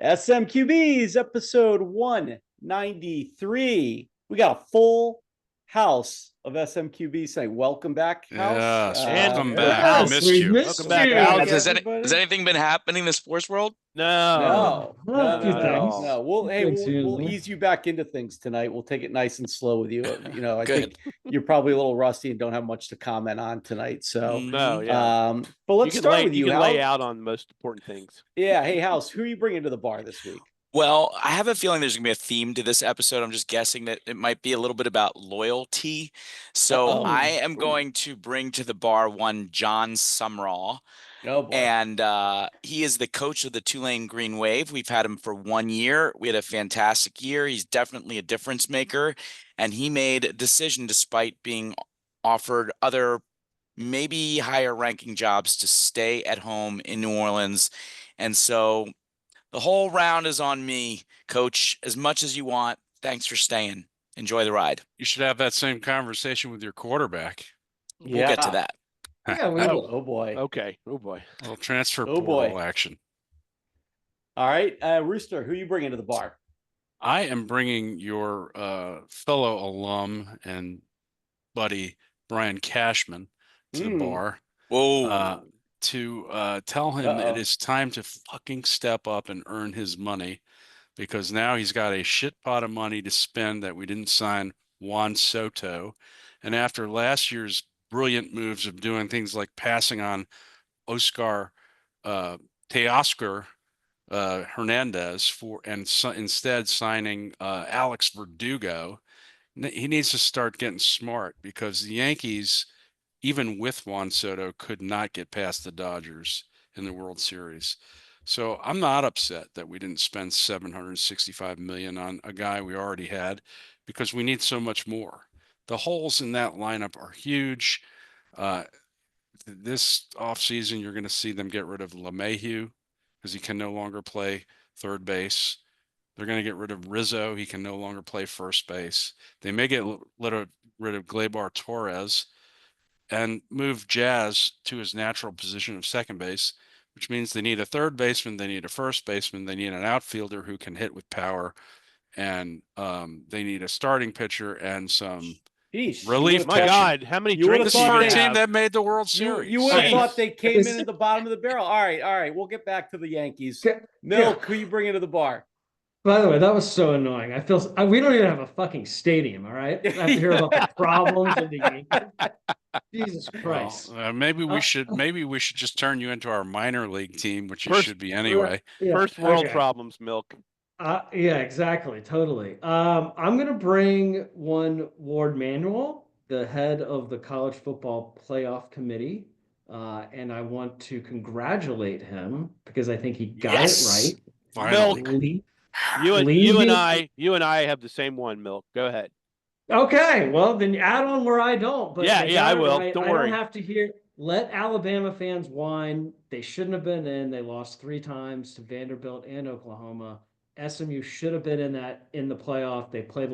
SMQB's episode 193. We got a full house of SMQB saying, welcome back, house. Yes, welcome back. House, We missed we you. missed Welcome back, you. Alex. Has anything been happening in the sports world? No, A few things. no. We'll ease you back into things tonight. We'll take it nice and slow with you. I think you're probably a little rusty and don't have much to comment on tonight. So, but let's start with you. You can lay out on the most important things. Yeah. Hey, House, who are you bringing to the bar this week? Well, I have a feeling there's going to be a theme to this episode. I'm just guessing that it might be a little bit about loyalty. So I am going to bring to the bar one John Sumrall. Oh, boy. And he is the coach of the Tulane Green Wave. We've had him for 1 year. We had a fantastic year. He's definitely a difference maker. And he made a decision, despite being offered other maybe higher ranking jobs, to stay at home in New Orleans. And so the whole round is on me, Coach. As much as you want, thanks for staying. Enjoy the ride. You should have that same conversation with your quarterback. We'll get to that. Yeah, we will. Oh boy. Okay. Oh boy. A little transfer portal action. All right, Rooster, who you bringing to the bar? I am bringing your fellow alum and buddy Brian Cashman to the bar. Whoa. To tell him it is time to fucking step up and earn his money, because now he's got a shit pot of money to spend that we didn't sign Juan Soto. And after last year's brilliant moves of doing things like passing on Teoscar Hernandez instead signing Alex Verdugo, he needs to start getting smart, because the Yankees, even with Juan Soto, could not get past the Dodgers in the World Series. So I'm not upset that we didn't spend $765 million on a guy we already had, because we need so much more. The holes in that lineup are huge. This offseason, you're going to see them get rid of LeMahieu because he can no longer play third base. They're going to get rid of Rizzo. He can no longer play first base. They may get rid of Gleyber Torres and move Jazz to his natural position of second base, which means they need a third baseman, they need a first baseman, they need an outfielder who can hit with power, and they need a starting pitcher and some relief. My God, how many drinks this is for a team that made the World Series? You would have thought they came in at the bottom of the barrel. All right. We'll get back to the Yankees. Milk, who you bringing to the bar? By the way, that was so annoying. We don't even have a fucking stadium, all right? I have to hear about the problems of the Yankees. Jesus Christ. Well, maybe we should just turn you into our minor league team, which you should be anyway. First world problems, Milk. Yeah, exactly. Totally. I'm going to bring one Ward Manuel, the head of the College Football Playoff Committee. And I want to congratulate him because I think he got it right. Finally. Milk. You and I have the same one, Milk. Go ahead. Okay. Well, then add on where I don't. But I will. Right. Don't worry. I don't have to hear. Let Alabama fans whine. They shouldn't have been in. They lost 3 times to Vanderbilt and Oklahoma. SMU should have been in the playoff. They played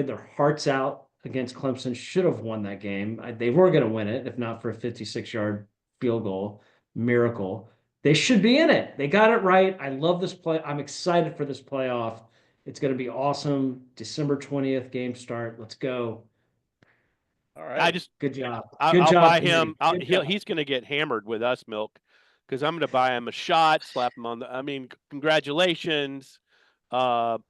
their hearts out against Clemson. Should have won that game. They were going to win it if not for a 56-yard field goal miracle. They should be in it. They got it right. I love this play. I'm excited for this playoff. It's going to be awesome. December 20th game start. Let's go. All right. Good job. I'll buy him. He's going to get hammered with us, Milk, because I'm going to buy him a shot, slap him on congratulations. Look,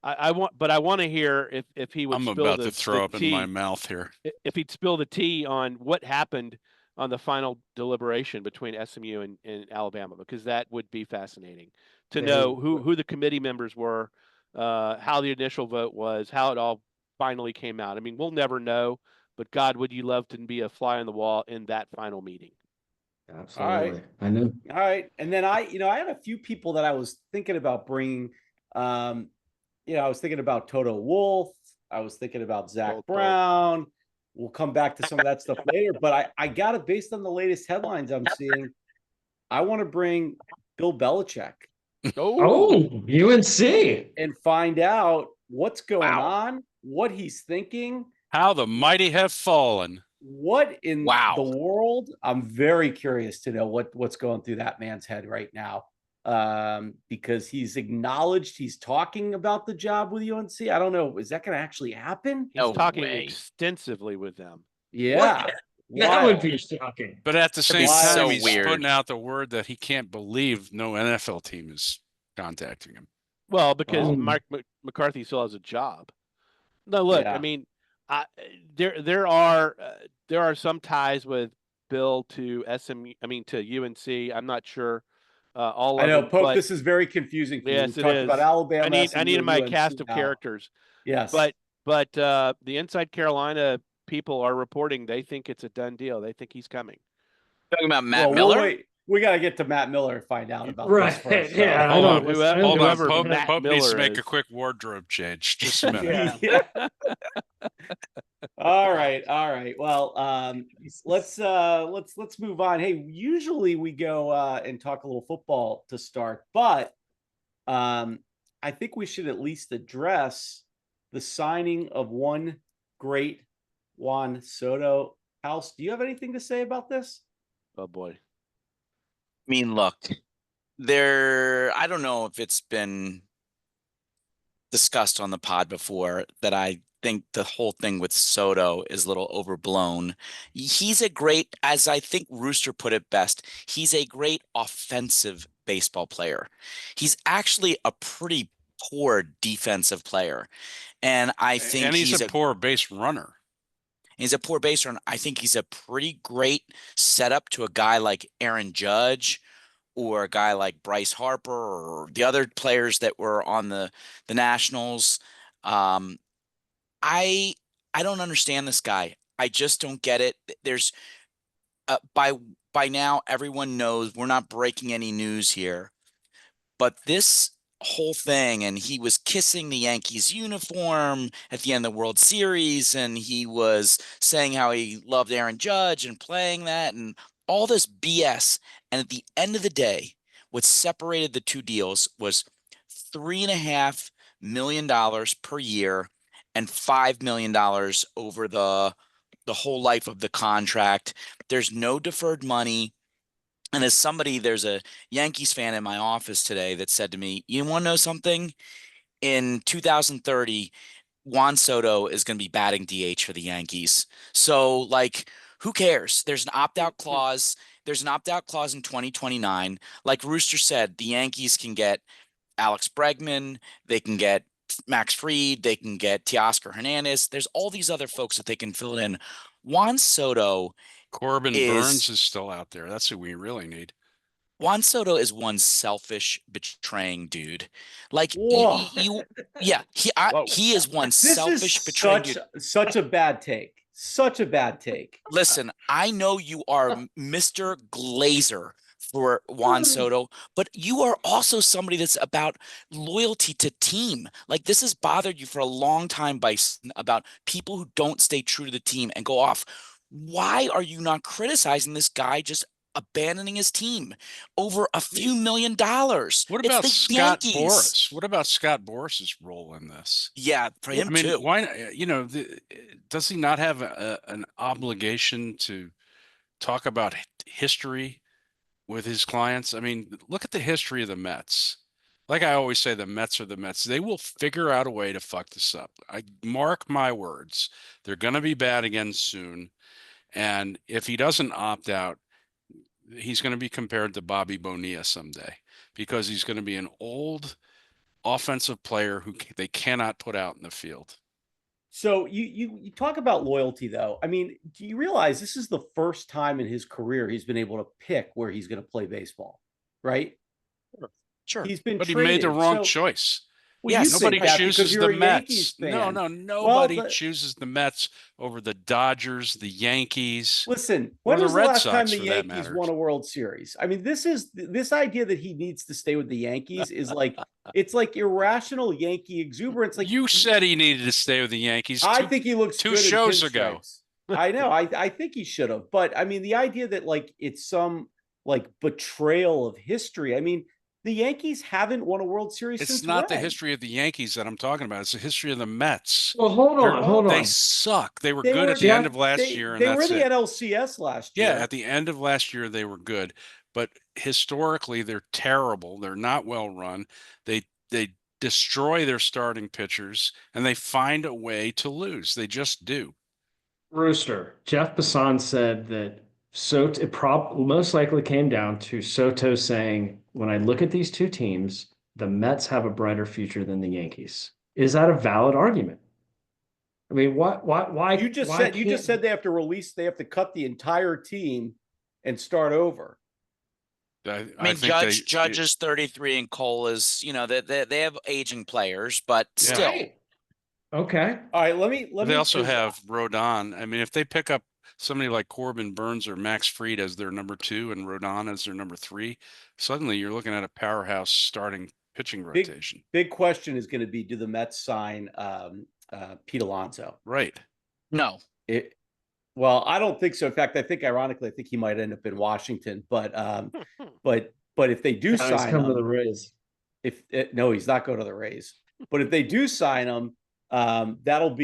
I want to hear if he would. I'm about to throw up in my mouth here. If he'd spill the tea on what happened on the final deliberation between SMU and Alabama, because that would be fascinating to know who the committee members were, how the initial vote was, how it all finally came out. I mean, we'll never know, but God, would you love to be a fly on the wall in that final meeting? Absolutely. All right. I know. All right. And then I had a few people that I was thinking about bringing. I was thinking about Toto Wolff. I was thinking about Zach Brown. We'll come back to some of that stuff later. But I got it based on the latest headlines I'm seeing. I want to bring Bill Belichick. UNC. And find out what's going on, what he's thinking. How the mighty have fallen. What in the world? I'm very curious to know what's going through that man's head right now. because he's acknowledged he's talking about the job with UNC. I don't know. Is that going to actually happen? He's No talking way. extensively with them. Yeah. That would Wild. be shocking. But at the same be time, so he's weird. putting out the word that he can't believe no NFL team is contacting him. Well, because Well. Mark McCarthy still has a job. No, look, Yeah. I mean, there are some ties with Bill to SMU. I mean, to UNC. I'm not sure. All I of know, them, Pope, but this is very confusing for you. yes, We've it talked about is. Alabama. I need SMU, my UNC cast of now. characters. Yes. But the Inside Carolina people are reporting they think it's a done deal. They think he's coming. Talking about Matt Well, Miller. Wait. We got to get to Matt Miller and find out about Right, this first. yeah, I Hold don't on, listen- I don't hold on. listen to Pope, Matt Pope needs to Miller make a is. quick wardrobe change. Just a minute. Yeah. Yeah. All right. Well, let's move on. Hey, usually we go and talk a little football to start, but I think we should at least address the signing of one great Juan Soto. House, do you have anything to say about this? Oh boy. I mean, look, I don't know if it's been discussed on the pod before that I think the whole thing with Soto is a little overblown. He's a great, as I think Rooster put it best, he's a great offensive baseball player. He's actually a pretty poor defensive player. And I think And he's a poor base runner. He's a poor base runner. I think he's a pretty great setup to a guy like Aaron Judge or a guy like Bryce Harper or the other players that were on the Nationals. I don't understand this guy. I just don't get it. There's by now everyone knows we're not breaking any news here, but this whole thing, and he was kissing the Yankees uniform at the end of the World Series, and he was saying how he loved Aaron Judge and playing that and all this BS. And at the end of the day, what separated the two deals was $3.5 million per year and $5 million over the whole life of the contract. There's no deferred money. And as somebody, there's a Yankees fan in my office today that said to me, you want to know something? In 2030, Juan Soto is going to be batting DH for the Yankees. So, like, who cares? There's an opt-out clause. There's an opt-out clause in 2029. Like Rooster said, the Yankees can get Alex Bregman. They can get Max Fried. They can get Teoscar Hernandez. There's all these other folks that they can fill in. Juan Soto Corbin Burns is still out there. That's who we really need. Juan Soto is one selfish, betraying dude. Like Whoa. he is one This selfish, is betraying dude. such a bad take. Such a bad take. Listen, I know you are Mr. Glazer for Juan Soto, but you are also somebody that's about loyalty to team. Like this has bothered you for a long time, Bison, about people who don't stay true to the team and go off. Why are you not criticizing this guy just abandoning his team over a few $1 million? What about Scott Yankees. Boras? What about Scott Boris's role in this? Yeah, for him I mean, too. why? Does he not have an obligation to talk about history with his clients? I mean, look at the history of the Mets. Like I always say, the Mets are the Mets. They will figure out a way to fuck this up. I mark my words. They're going to be bad again soon. And if he doesn't opt out, he's going to be compared to Bobby Bonilla someday because he's going to be an old offensive player who they cannot put out in the field. So you talk about loyalty, though. I mean, do you realize this is the first time in his career he's been able to pick where he's going to play baseball, right? Sure. He's been But traded. he made the wrong choice. Well, Yes. you think Nobody that chooses because the you're a Mets. Yankees No, fan. nobody Well, chooses the Mets over the Dodgers, the Yankees. Listen, Or when the was the Red last time Sox, the for that Yankees matter. won a World Series? I mean, this idea that he needs to stay with the Yankees is like it's like irrational Yankee exuberance. Like You said he needed to stay with the Yankees. I think he looks two good in shows ago. pinstripes. I know. I think he should have. But I mean, the idea that like it's some like betrayal of history. I mean, the Yankees haven't won a World Series since It's not the when? history of the Yankees that I'm talking about. It's the history of the Mets. Well, hold on. They suck. They were good were at the the- end of last year, and They were that's the it. NLCS last year. Yeah, at the end of last year, they were good. but historically they're terrible. They're not well run. They destroy their starting pitchers, and they find a way to lose. They just do. Rooster, Jeff Bison said that Soto, most likely came down to Soto saying, when I look at these two teams, the Mets have a brighter future than the Yankees. Is that a valid argument? I mean, why You just said they have to cut the entire team and start over. I mean, Judge is 33 and Cole is, they have aging players, but still. Right. Okay. All right, They also have Rodon. I mean, if they pick up somebody like Corbin Burns or Max Fried as their number 2 and Rodon as their number 3, suddenly you're looking at a powerhouse starting pitching rotation. Big question is going to be, do the Mets sign Pete Alonso? Right. No. Well, I don't think so. In fact, ironically, I think he might end up in Washington. But if they do sign him, to the Rays. No, he's not going to the Rays. But if they do sign him, that'll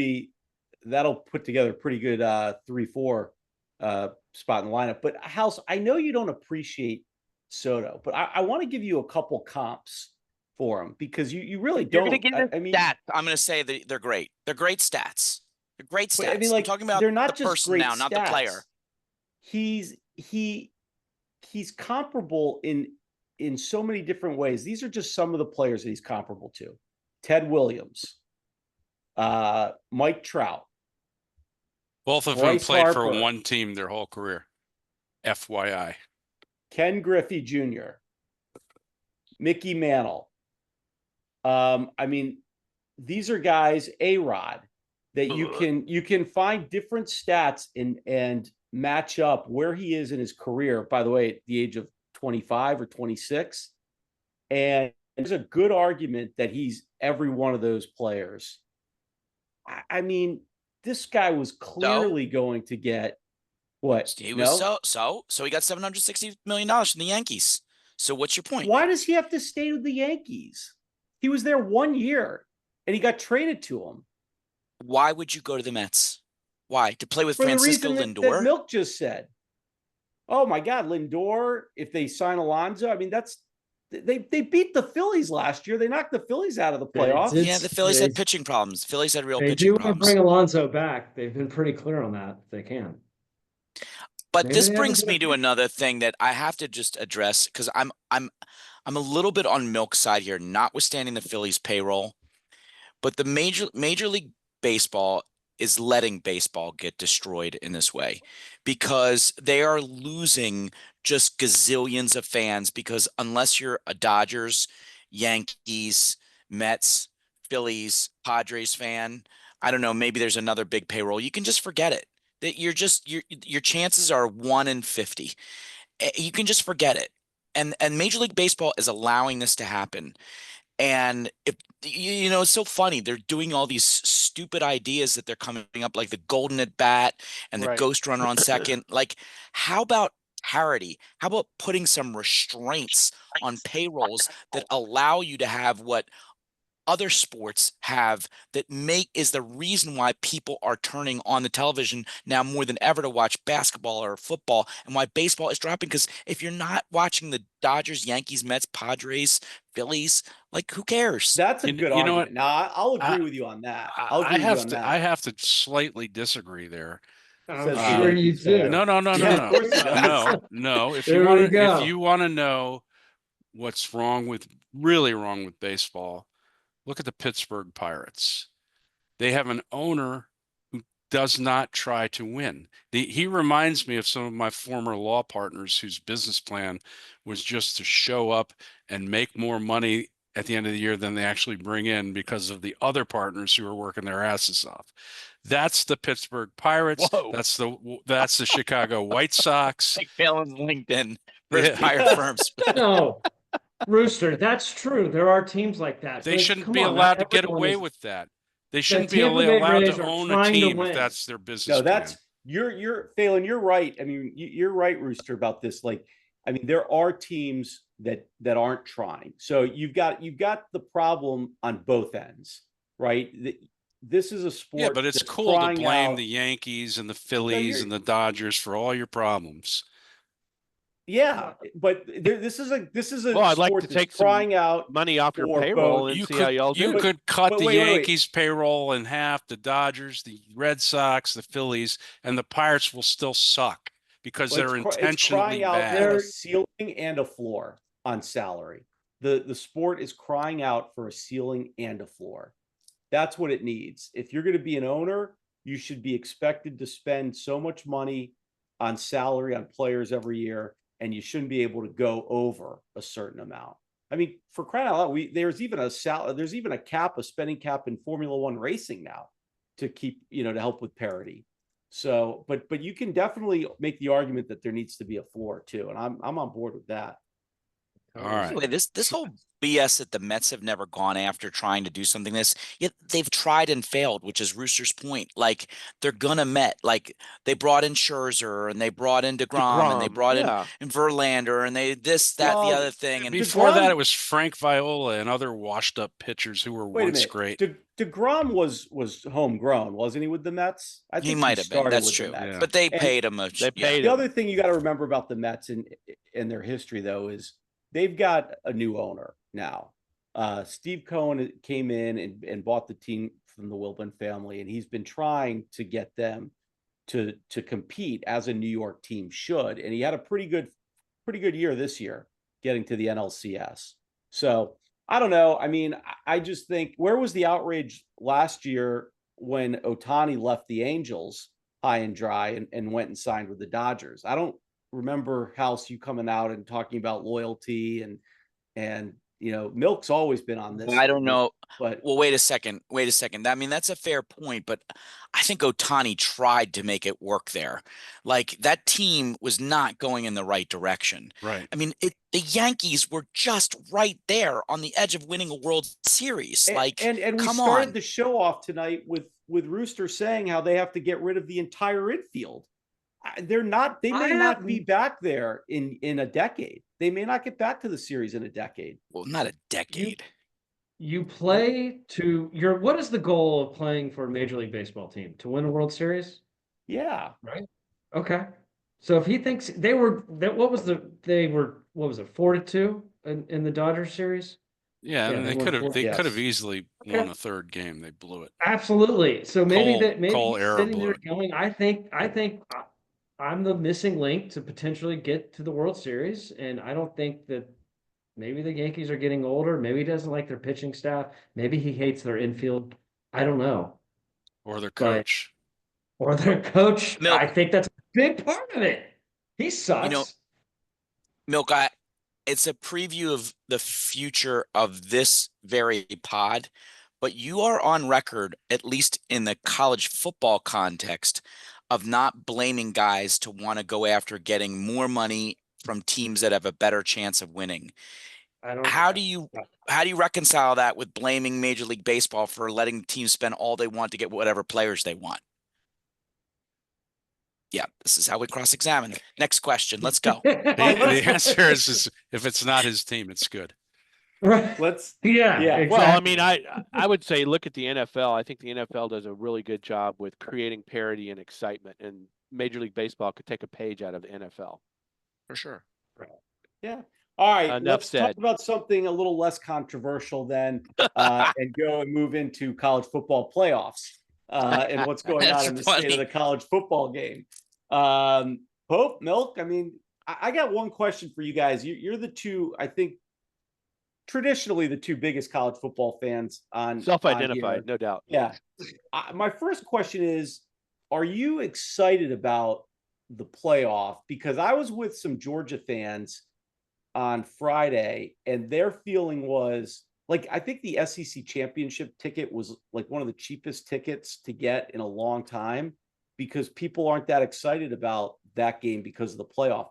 put together a pretty good 3-4 spot in the lineup. But House, I know you don't appreciate Soto, but I want to give you a couple comps for him because you really don't. You're gonna give stats. I'm going to say that they're great. They're great stats. They're great stats. I mean, like, I'm talking about they're not the just person great now, stats. not the player. He's comparable in so many different ways. These are just some of the players that he's comparable to: Ted Williams, Mike Trout. Both of them played for one team their whole career. FYI. Ken Griffey Jr., Mickey Mantle. I mean, these are guys, A-Rod, that you can find different stats and match up where he is in his career, by the way, at the age of 25 or 26. And there's a good argument that he's every one of those players. I mean, this guy was clearly going to get what? He was so he got $760 million from the Yankees. So what's your point? Why does he have to stay with the Yankees? He was there 1 year and he got traded to him. Why would you go to the Mets? Why? To play with For Francisco the reason Lindor? that Milk just said. Oh my God, Lindor, if they sign Alonso, I mean, they beat the Phillies last year. They knocked the Phillies out of the playoffs. Yeah, the Phillies had pitching problems. The Phillies had real pitching problems. They do want to bring Alonso back. They've been pretty clear on that if they can. But this brings me to another thing that I have to just address because I'm a little bit on Milk's side here, notwithstanding the Phillies payroll. But the Major League Baseball is letting baseball get destroyed in this way because they are losing just gazillions of fans because unless you're a Dodgers, Yankees, Mets, Phillies, Padres fan, I don't know, maybe there's another big payroll. You can just forget it. That your chances are 1 in 50. You can just forget it. And Major League Baseball is allowing this to happen. And if it's so funny. They're doing all these stupid ideas that they're coming up, like the golden at bat and the ghost runner on second. Like, how about parity? How about putting some restraints on payrolls that allow you to have what other sports have that is the reason why people are turning on the television now more than ever to watch basketball or football, and why baseball is dropping? Because if you're not watching the Dodgers, Yankees, Mets, Padres, Phillies, like, who cares? That's a good argument. Now, I'll agree with you on that. I have to slightly disagree there. I'm sure you do. No. If you want to know what's really wrong with baseball, look at the Pittsburgh Pirates. They have an owner who does not try to win. He reminds me of some of my former law partners whose business plan was just to show up and make more money at the end of the year than they actually bring in because of the other partners who are working their asses off. That's the Pittsburgh Pirates. Whoa. That's the Chicago White Sox. Like Phelan's LinkedIn for his pirate firms. No. Rooster, that's true. There are teams like that. They shouldn't be allowed to get away with that. They shouldn't be allowed to own a team if that's their business. No, you're Phelan, you're right. I mean, you're right, Rooster, about this. Like, I mean, there are teams that aren't trying. So you've got the problem on both ends, right? This is a sport. Yeah, but it's cool to blame the Yankees and the Phillies and the Dodgers for all your problems. Yeah, but this is a Well, I'd like sport to that's take some crying out. money off your for payroll both. and You see how y'all you do. could cut but the wait. Yankees payroll in half, the Dodgers, the Red Sox, the Phillies, and the Pirates will still suck because Well, they're it's crying intentionally out for bad. a ceiling and a floor on salary. The sport is crying out for a ceiling and a floor. That's what it needs. If you're going to be an owner, you should be expected to spend so much money on salary on players every year, and you shouldn't be able to go over a certain amount. I mean, for crying out loud, there's even a cap, a spending cap in Formula One racing now to keep, to help with parity. So, but you can definitely make the argument that there needs to be a floor too, and I'm on board with that. All right. Anyway, this whole BS that the Mets have never gone after trying to do something yet they've tried and failed, which is Rooster's point. Like they're gonna Met, like they brought in Scherzer and they brought in DeGrom and they brought in Verlander and they the other thing. And before that, it was Frank Viola and other washed up pitchers who were once great. DeGrom was homegrown, wasn't he, with the Mets? I think he might have been. That's true. Yeah. But they paid him. The other thing you got to remember about the Mets and their history, though, is they've got a new owner now. Steve Cohen came in and bought the team from the Wilpon family, and he's been trying to get them to compete as a New York team should. And he had a pretty good year this year, getting to the NLCS. So I don't know. I mean, I just think, where was the outrage last year when Ohtani left the Angels high and dry and went and signed with the Dodgers? I don't remember, House, you coming out and talking about loyalty and Milk's always been on this. I don't know. But well, wait a second. I mean, that's a fair point, but I think Ohtani tried to make it work there. Like that team was not going in the right direction. Right. I mean, the Yankees were just right there on the edge of winning a World Series. And we started the show off tonight with Rooster saying how they have to get rid of the entire infield. They may not be back there in a decade. They may not get back to the series in a decade. Well, not a decade. You play what is the goal of playing for a Major League Baseball team? To win a World Series? Yeah. Right. Okay. So if he thinks what was it, 4-2 in the Dodgers series? Yeah, and they could have easily won a third game. They blew it. Absolutely. So maybe Cole he's sitting there going, I think I'm the missing link to potentially get to the World Series, and I don't think that maybe the Yankees are getting older. Maybe he doesn't like their pitching staff. Maybe he hates their infield. I don't know. Or their coach. I think that's a big part of it. He sucks. Milk, it's a preview of the future of this very pod, but you are on record, at least in the college football context, of not blaming guys to want to go after getting more money from teams that have a better chance of winning. How do you reconcile that with blaming Major League Baseball for letting teams spend all they want to get whatever players they want? Yeah, this is how we cross-examine. Next question. Let's go. The answer is if it's not his team, it's good. Right. Yeah. Exactly. Well, I mean, I would say look at the NFL. I think the NFL does a really good job with creating parity and excitement, and Major League Baseball could take a page out of the NFL. For sure. Right. Yeah. All right. Let's talk about something a little less controversial then, and go and move into college football playoffs and what's going on in the state of the college football game. Pope, Milk, I mean, I got one question for you guys. You're the two, I think, traditionally the two biggest college football fans on self-identified, no doubt. Yeah. My first question is, are you excited about the playoff? Because I was with some Georgia fans on Friday, and their feeling was like, I think the SEC championship ticket was like one of the cheapest tickets to get in a long time, because people aren't that excited about that game because of the playoff.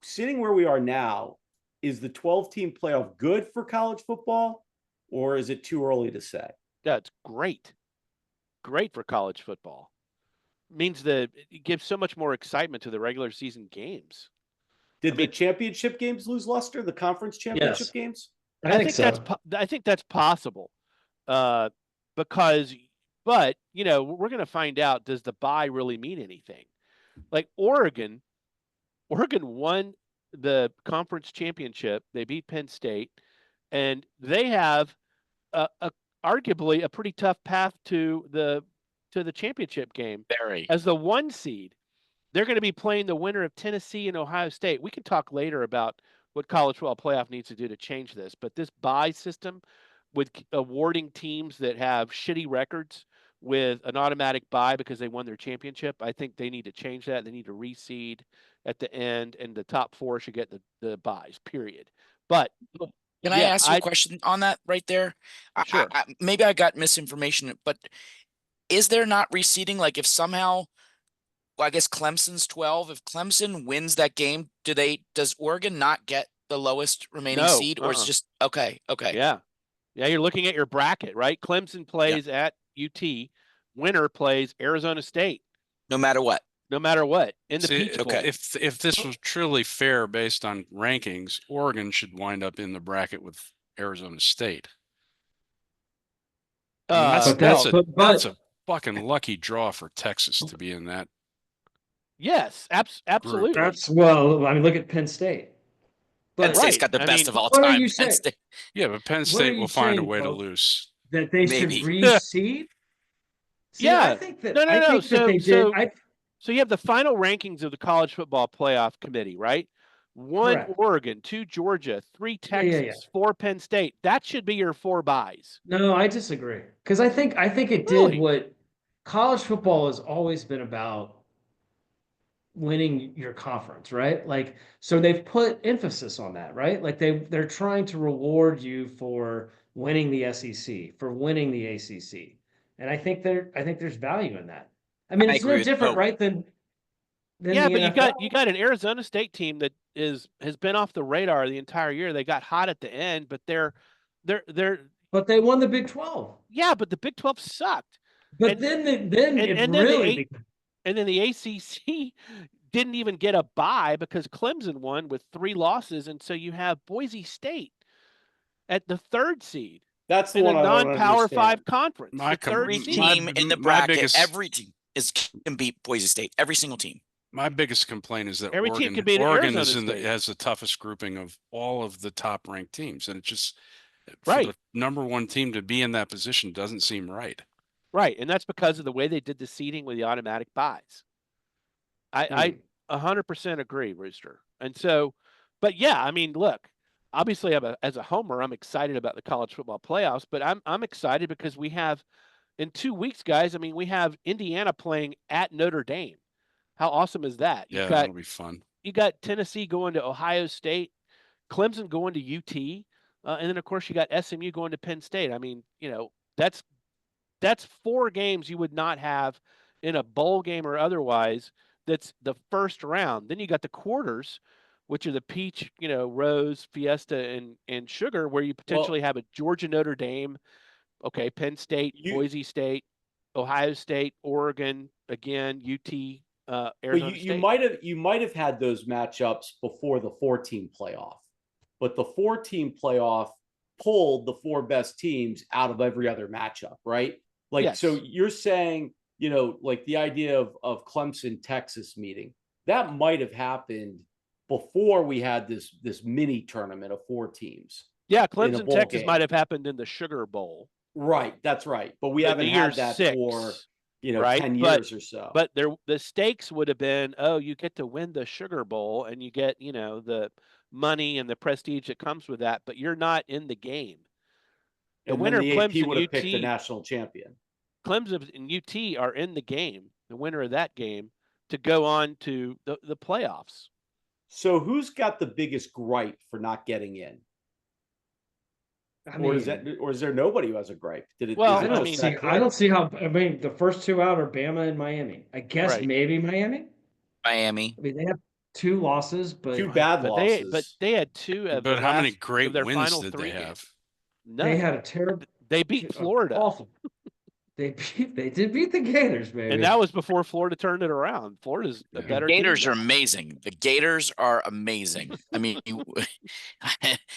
Sitting where we are now, is the 12-team playoff good for college football, or is it too early to say? That's great. Great for college football. Means that it gives so much more excitement to the regular season games. Did the championship games lose luster? The conference championship games? I think so. I think that's possible. But we're going to find out, does the bye really mean anything? Like Oregon Oregon won the conference championship. They beat Penn State, and they have arguably a pretty tough path to the championship game. Very. As the 1 seed, they're going to be playing the winner of Tennessee and Ohio State. We can talk later about what college football playoff needs to do to change this, but this bye system with awarding teams that have shitty records with an automatic bye because they won their championship, I think they need to change that. They need to reseed at the end, and the top 4 should get the byes, period. But can I ask you a question on that right there? Sure. Maybe I got misinformation, but is there not reseeding? Like if somehow, well, I guess Clemson's 12. If Clemson wins that game, does Oregon not get the lowest remaining seed, or it's just okay? Yeah, you're looking at your bracket, right? Clemson plays at UT. Winner plays Arizona State. No matter what. In the Peach Bowl. If this was truly fair based on rankings, Oregon should wind up in the bracket with Arizona State. That's a fucking lucky draw for Texas to be in that. Yes, absolutely. Look at Penn State. Penn State's got the best of all time. Penn State. Yeah, but Penn State will find a way to lose. That they should reseed? Yeah. I think that No. did. So you have the final rankings of the College Football Playoff Committee, right? 1 Correct. Oregon, 2 Georgia, 3 Texas, 4 Penn State. That should be your 4 byes. No, I disagree. Because I think it did what college football has always been about. Winning your conference, right? Like, so they've put emphasis on that, right? Like they're trying to reward you for winning the SEC, for winning the ACC. And I think there's value in that. I mean, it's no different, right? Than yeah, but NFL. you got an Arizona State team that has been off the radar the entire year. They got hot at the end, but they're but they won the Big 12. Yeah, but the Big 12 sucked. But then the ACC didn't even get a bye because Clemson won with 3 losses, and so you have Boise State at the 3rd seed. That's the in one a non-Power 5 conference. Every team in the bracket, every team can beat Boise State. Every single team. My biggest complaint is that every team can beat Oregon has the toughest grouping of all of the top ranked teams, and it just right. For the number 1 team to be in that position doesn't seem right. Right, and that's because of the way they did the seeding with the automatic byes. I 100% agree, Rooster. And so, but yeah, I mean, look, obviously, as a homer, I'm excited about the college football playoffs, but I'm excited because we have in 2 weeks, guys. I mean, we have Indiana playing at Notre Dame. How awesome is that? Yeah, that'll be fun. You got Tennessee going to Ohio State, Clemson going to UT, and then of course you got SMU going to Penn State. I mean, that's 4 games you would not have in a bowl game or otherwise. That's the first round. Then you got the quarters, which are the peach, rose, fiesta, and sugar, where you potentially have a Georgia, Notre Dame, Penn State, Boise State, Ohio State, Oregon, again, UT, Arizona State. You might have had those matchups before the 4-team playoff, but the 4-team playoff pulled the 4 best teams out of every other matchup, right? Like, yes. So you're saying, like the idea of Clemson, Texas meeting, that might have happened before we had this mini tournament of 4 teams. Yeah, Clemson, Texas might have happened in the Sugar Bowl. Right, that's right. But we haven't had that 6, for, right? 10 years or so. But the stakes would have been, you get to win the Sugar Bowl and you get, the money and the prestige that comes with that, but you're not in the game. The winner of Clemson would have picked UT, the national champion. Clemson and UT are in the game, the winner of that game, to go on to the playoffs. So who's got the biggest gripe for not getting in? Or is there nobody who has a gripe? I don't see how. I mean, the first 2 out are Bama and Miami. I guess maybe Miami. I mean, they have 2 losses, but 2 bad losses. But they had 2 of but how many great their wins final did 3 they have? games. No, they had a terrible. They beat Florida. Awful. They did beat the Gators, baby. And that was before Florida turned it around. Florida's a better Gators team. are amazing. The Gators are amazing. I mean,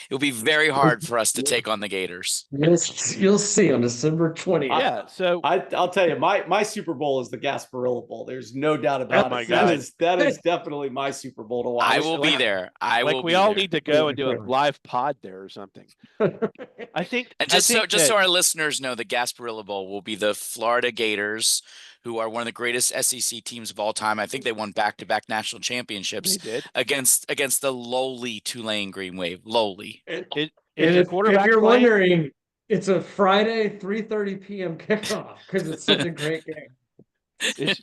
It'll be very hard for us to take on the Gators. You'll see on December 20th. Yeah. So I'll tell you, my Super Bowl is the Gasparilla Bowl. There's no doubt about my it. God. That is definitely my Super Bowl to watch. I will be there. I will we be all there. need to go and do a live pod there or something. I think, And I think so that- our listeners know, the Gasparilla Bowl will be the Florida Gators, who are one of the greatest SEC teams of all time. I think they won back-to-back national championships they did. against the lowly Tulane Green Wave. Lowly. Is And your if quarterback you're playing? wondering, it's a Friday 3:30 p.m. kickoff because it's such a great game. Is-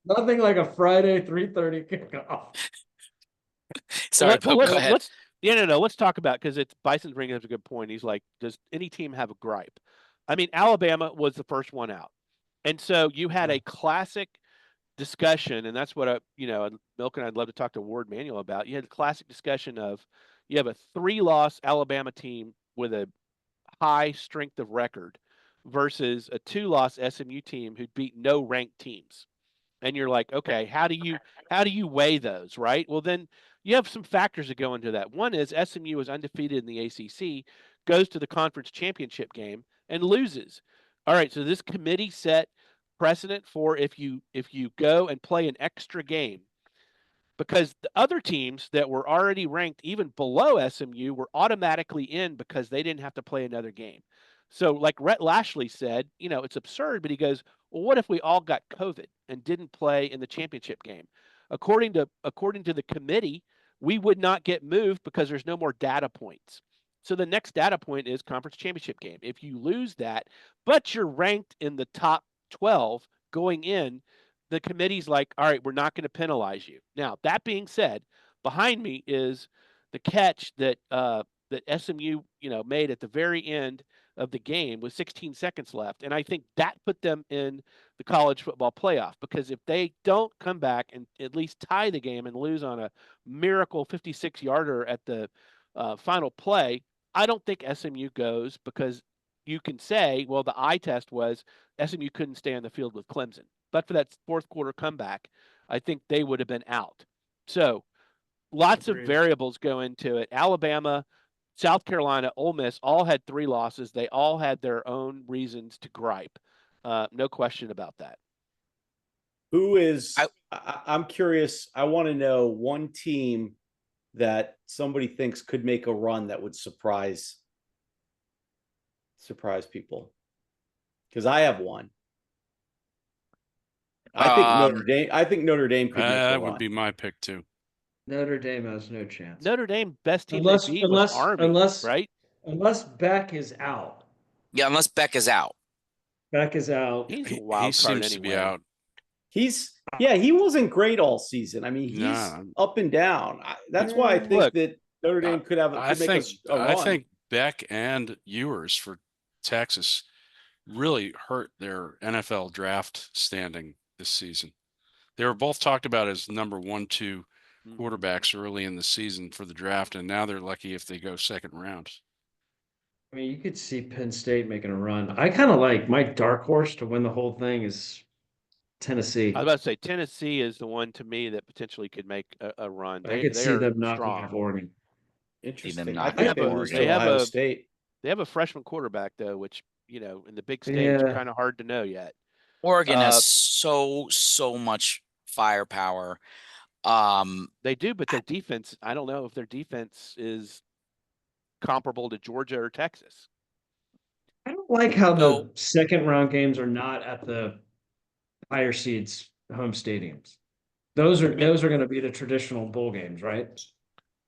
Nothing like a Friday 3:30 kickoff. Sorry, Pope, go ahead. Let's talk about, because it's Bison's bringing up a good point. He's like, does any team have a gripe? I mean, Alabama was the first one out, and so you had a classic discussion, and that's what Milk and I'd love to talk to Ward Manuel about. You had a classic discussion of, you have a 3-loss Alabama team with a high strength of record versus a 2-loss SMU team who beat no ranked teams. And you're like, okay, how do you weigh those, right? Well, then you have some factors that go into that. One is SMU is undefeated in the ACC, goes to the conference championship game and loses. All right, so this committee set precedent for if you go and play an extra game, because the other teams that were already ranked even below SMU were automatically in because they didn't have to play another game. So like Rhett Lashley said, it's absurd, but he goes, well, what if we all got COVID and didn't play in the championship game? According to the committee, we would not get moved because there's no more data points. So the next data point is conference championship game. If you lose that, but you're ranked in the top 12 going in, the committee's like, all right, we're not going to penalize you. Now, that being said, behind me is the catch that SMU, made at the very end of the game with 16 seconds left. And I think that put them in the college football playoff, because if they don't come back and at least tie the game and lose on a miracle 56-yarder at the final play, I don't think SMU goes, because you can say, well, the eye test was SMU couldn't stay on the field with Clemson. But for that fourth quarter comeback, I think they would have been out. So lots of variables go into it. Alabama, South Carolina, Ole Miss all had 3 losses. They all had their own reasons to gripe. No question about that. Who is? I'm curious. I want to know one team that somebody thinks could make a run that would surprise people. Because I have one. I think Notre Dame. I think Notre Dame could make a That run. would be my pick too. Notre Dame has no chance. Notre Dame best team they beat was Army, right? Unless Beck is out. Yeah, unless Beck is out. Beck is out. He's a He wild card seems anyway. to be out. He wasn't great all season. I mean, he's up and down. That's why I think that Notre Dame could make a run. I think Beck and Ewers for Texas really hurt their NFL draft standing this season. They were both talked about as number 1, 2 quarterbacks early in the season for the draft, and now they're lucky if they go second round. I mean, you could see Penn State making a run. I kind of like my dark horse to win the whole thing is Tennessee. I was about to say Tennessee is the one to me that potentially could make a run. I could see them knocking strong. off Oregon. Interesting. I I think they have Ohio State. They have a freshman quarterback though, which in the big stage kind of hard to know yet. Oregon has so much firepower. They do, but their defense, I don't know if their defense is comparable to Georgia or Texas. I don't like how the second round games are not at the higher seeds home stadiums. Those are going to be the traditional bowl games, right?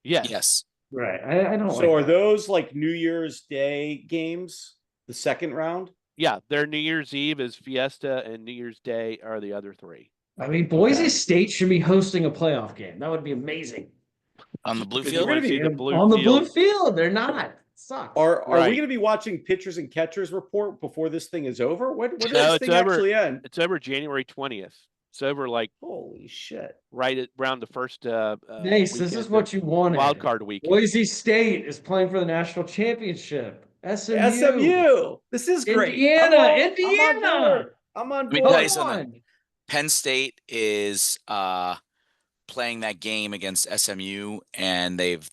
Yes. Right. I don't. So are those like New Year's Day games? The second round? Yeah, their New Year's Eve is Fiesta, and New Year's Day are the other 3. I mean, Boise State should be hosting a playoff game. That would be amazing. On the blue Because field? you wanna see the blue on the blue field. field. They're not. It sucks. Are we Right. going to be watching pitchers and catchers report before this thing is over? When does No, this it's thing over. actually end? It's over January 20th. It's over like Holy shit. right around the first Nice. This is weekend what of you wanted. wild card weekend. Boise State is playing for the national championship. SMU. This is great. Indiana. I'm on Let me board. tell you something. Penn State is playing that game against SMU, and they've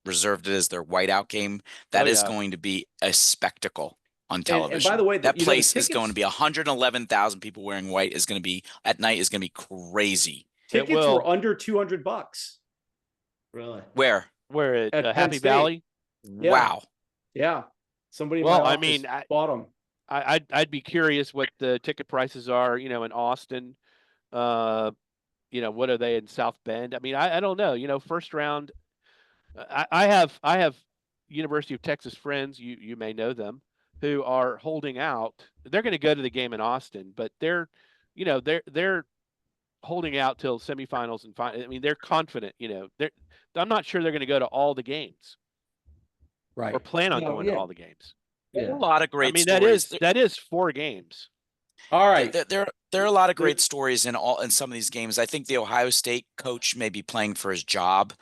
reserved it as their whiteout game. That Oh, is yeah. going to be a spectacle on And television. by the way, that the place is going tickets- to be 111,000 people wearing white is going to be at night is going to be crazy. Tickets will. were under $200. Really? Where? Where at At Penn Happy State. Valley? Yeah. Wow. Yeah. Somebody in Well, my I office mean, bought them. I'd be curious what the ticket prices are, in Austin. What are they in South Bend? I mean, I don't know. First round. I have University of Texas friends. You may know them who are holding out. They're going to go to the game in Austin, but they're holding out till semifinals and final. I mean, they're confident. I'm not sure they're going to go to all the games Right. or plan on No, going yeah. to all the games. There are Yeah. a lot of great I mean, stories. that is 4 games. All right. There are a lot of great stories in some of these games. I think the Ohio State coach may be playing for his job.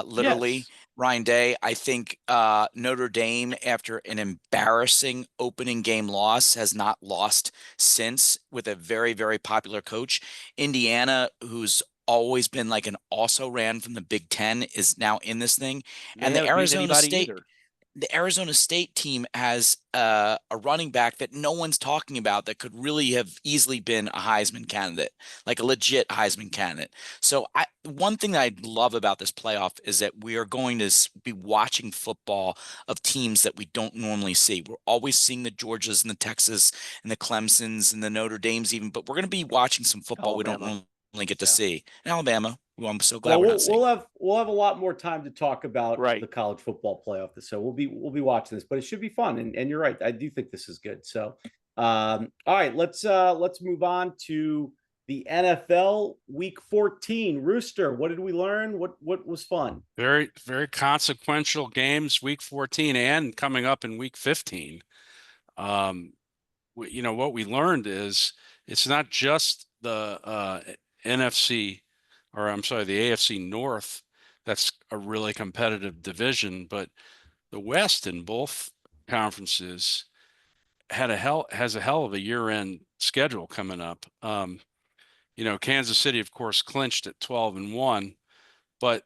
Literally, Yes. Ryan Day. I think Notre Dame, after an embarrassing opening game loss, has not lost since with a very, very popular coach. Indiana, who's always been like an also ran from the Big Ten, is now in this thing. They And the haven't beat Arizona anybody State. either. The Arizona State team has a running back that no one's talking about that could really have easily been a Heisman candidate, like a legit Heisman candidate. So one thing that I love about this playoff is that we are going to be watching football of teams that we don't normally see. We're always seeing the Georgias and the Texas and the Clemsons and the Notre Dames even, but we're going to be watching some football we don't Alabama. normally get to Yeah. see. And Alabama, who I'm so glad Well, we're not seeing. we'll have a lot more time to talk about Right. the college football playoff. So we'll be watching this, but it should be fun. And you're right. I do think this is good. So, all right, let's move on to the NFL Week 14. Rooster, what did we learn? What was fun? Very, very consequential games, week 14 and coming up in week 15. What we learned is it's not just the NFC, or I'm sorry, the AFC North. That's a really competitive division, but the West in both conferences has a hell of a year-end schedule coming up. Kansas City, of course, clinched at 12-1, but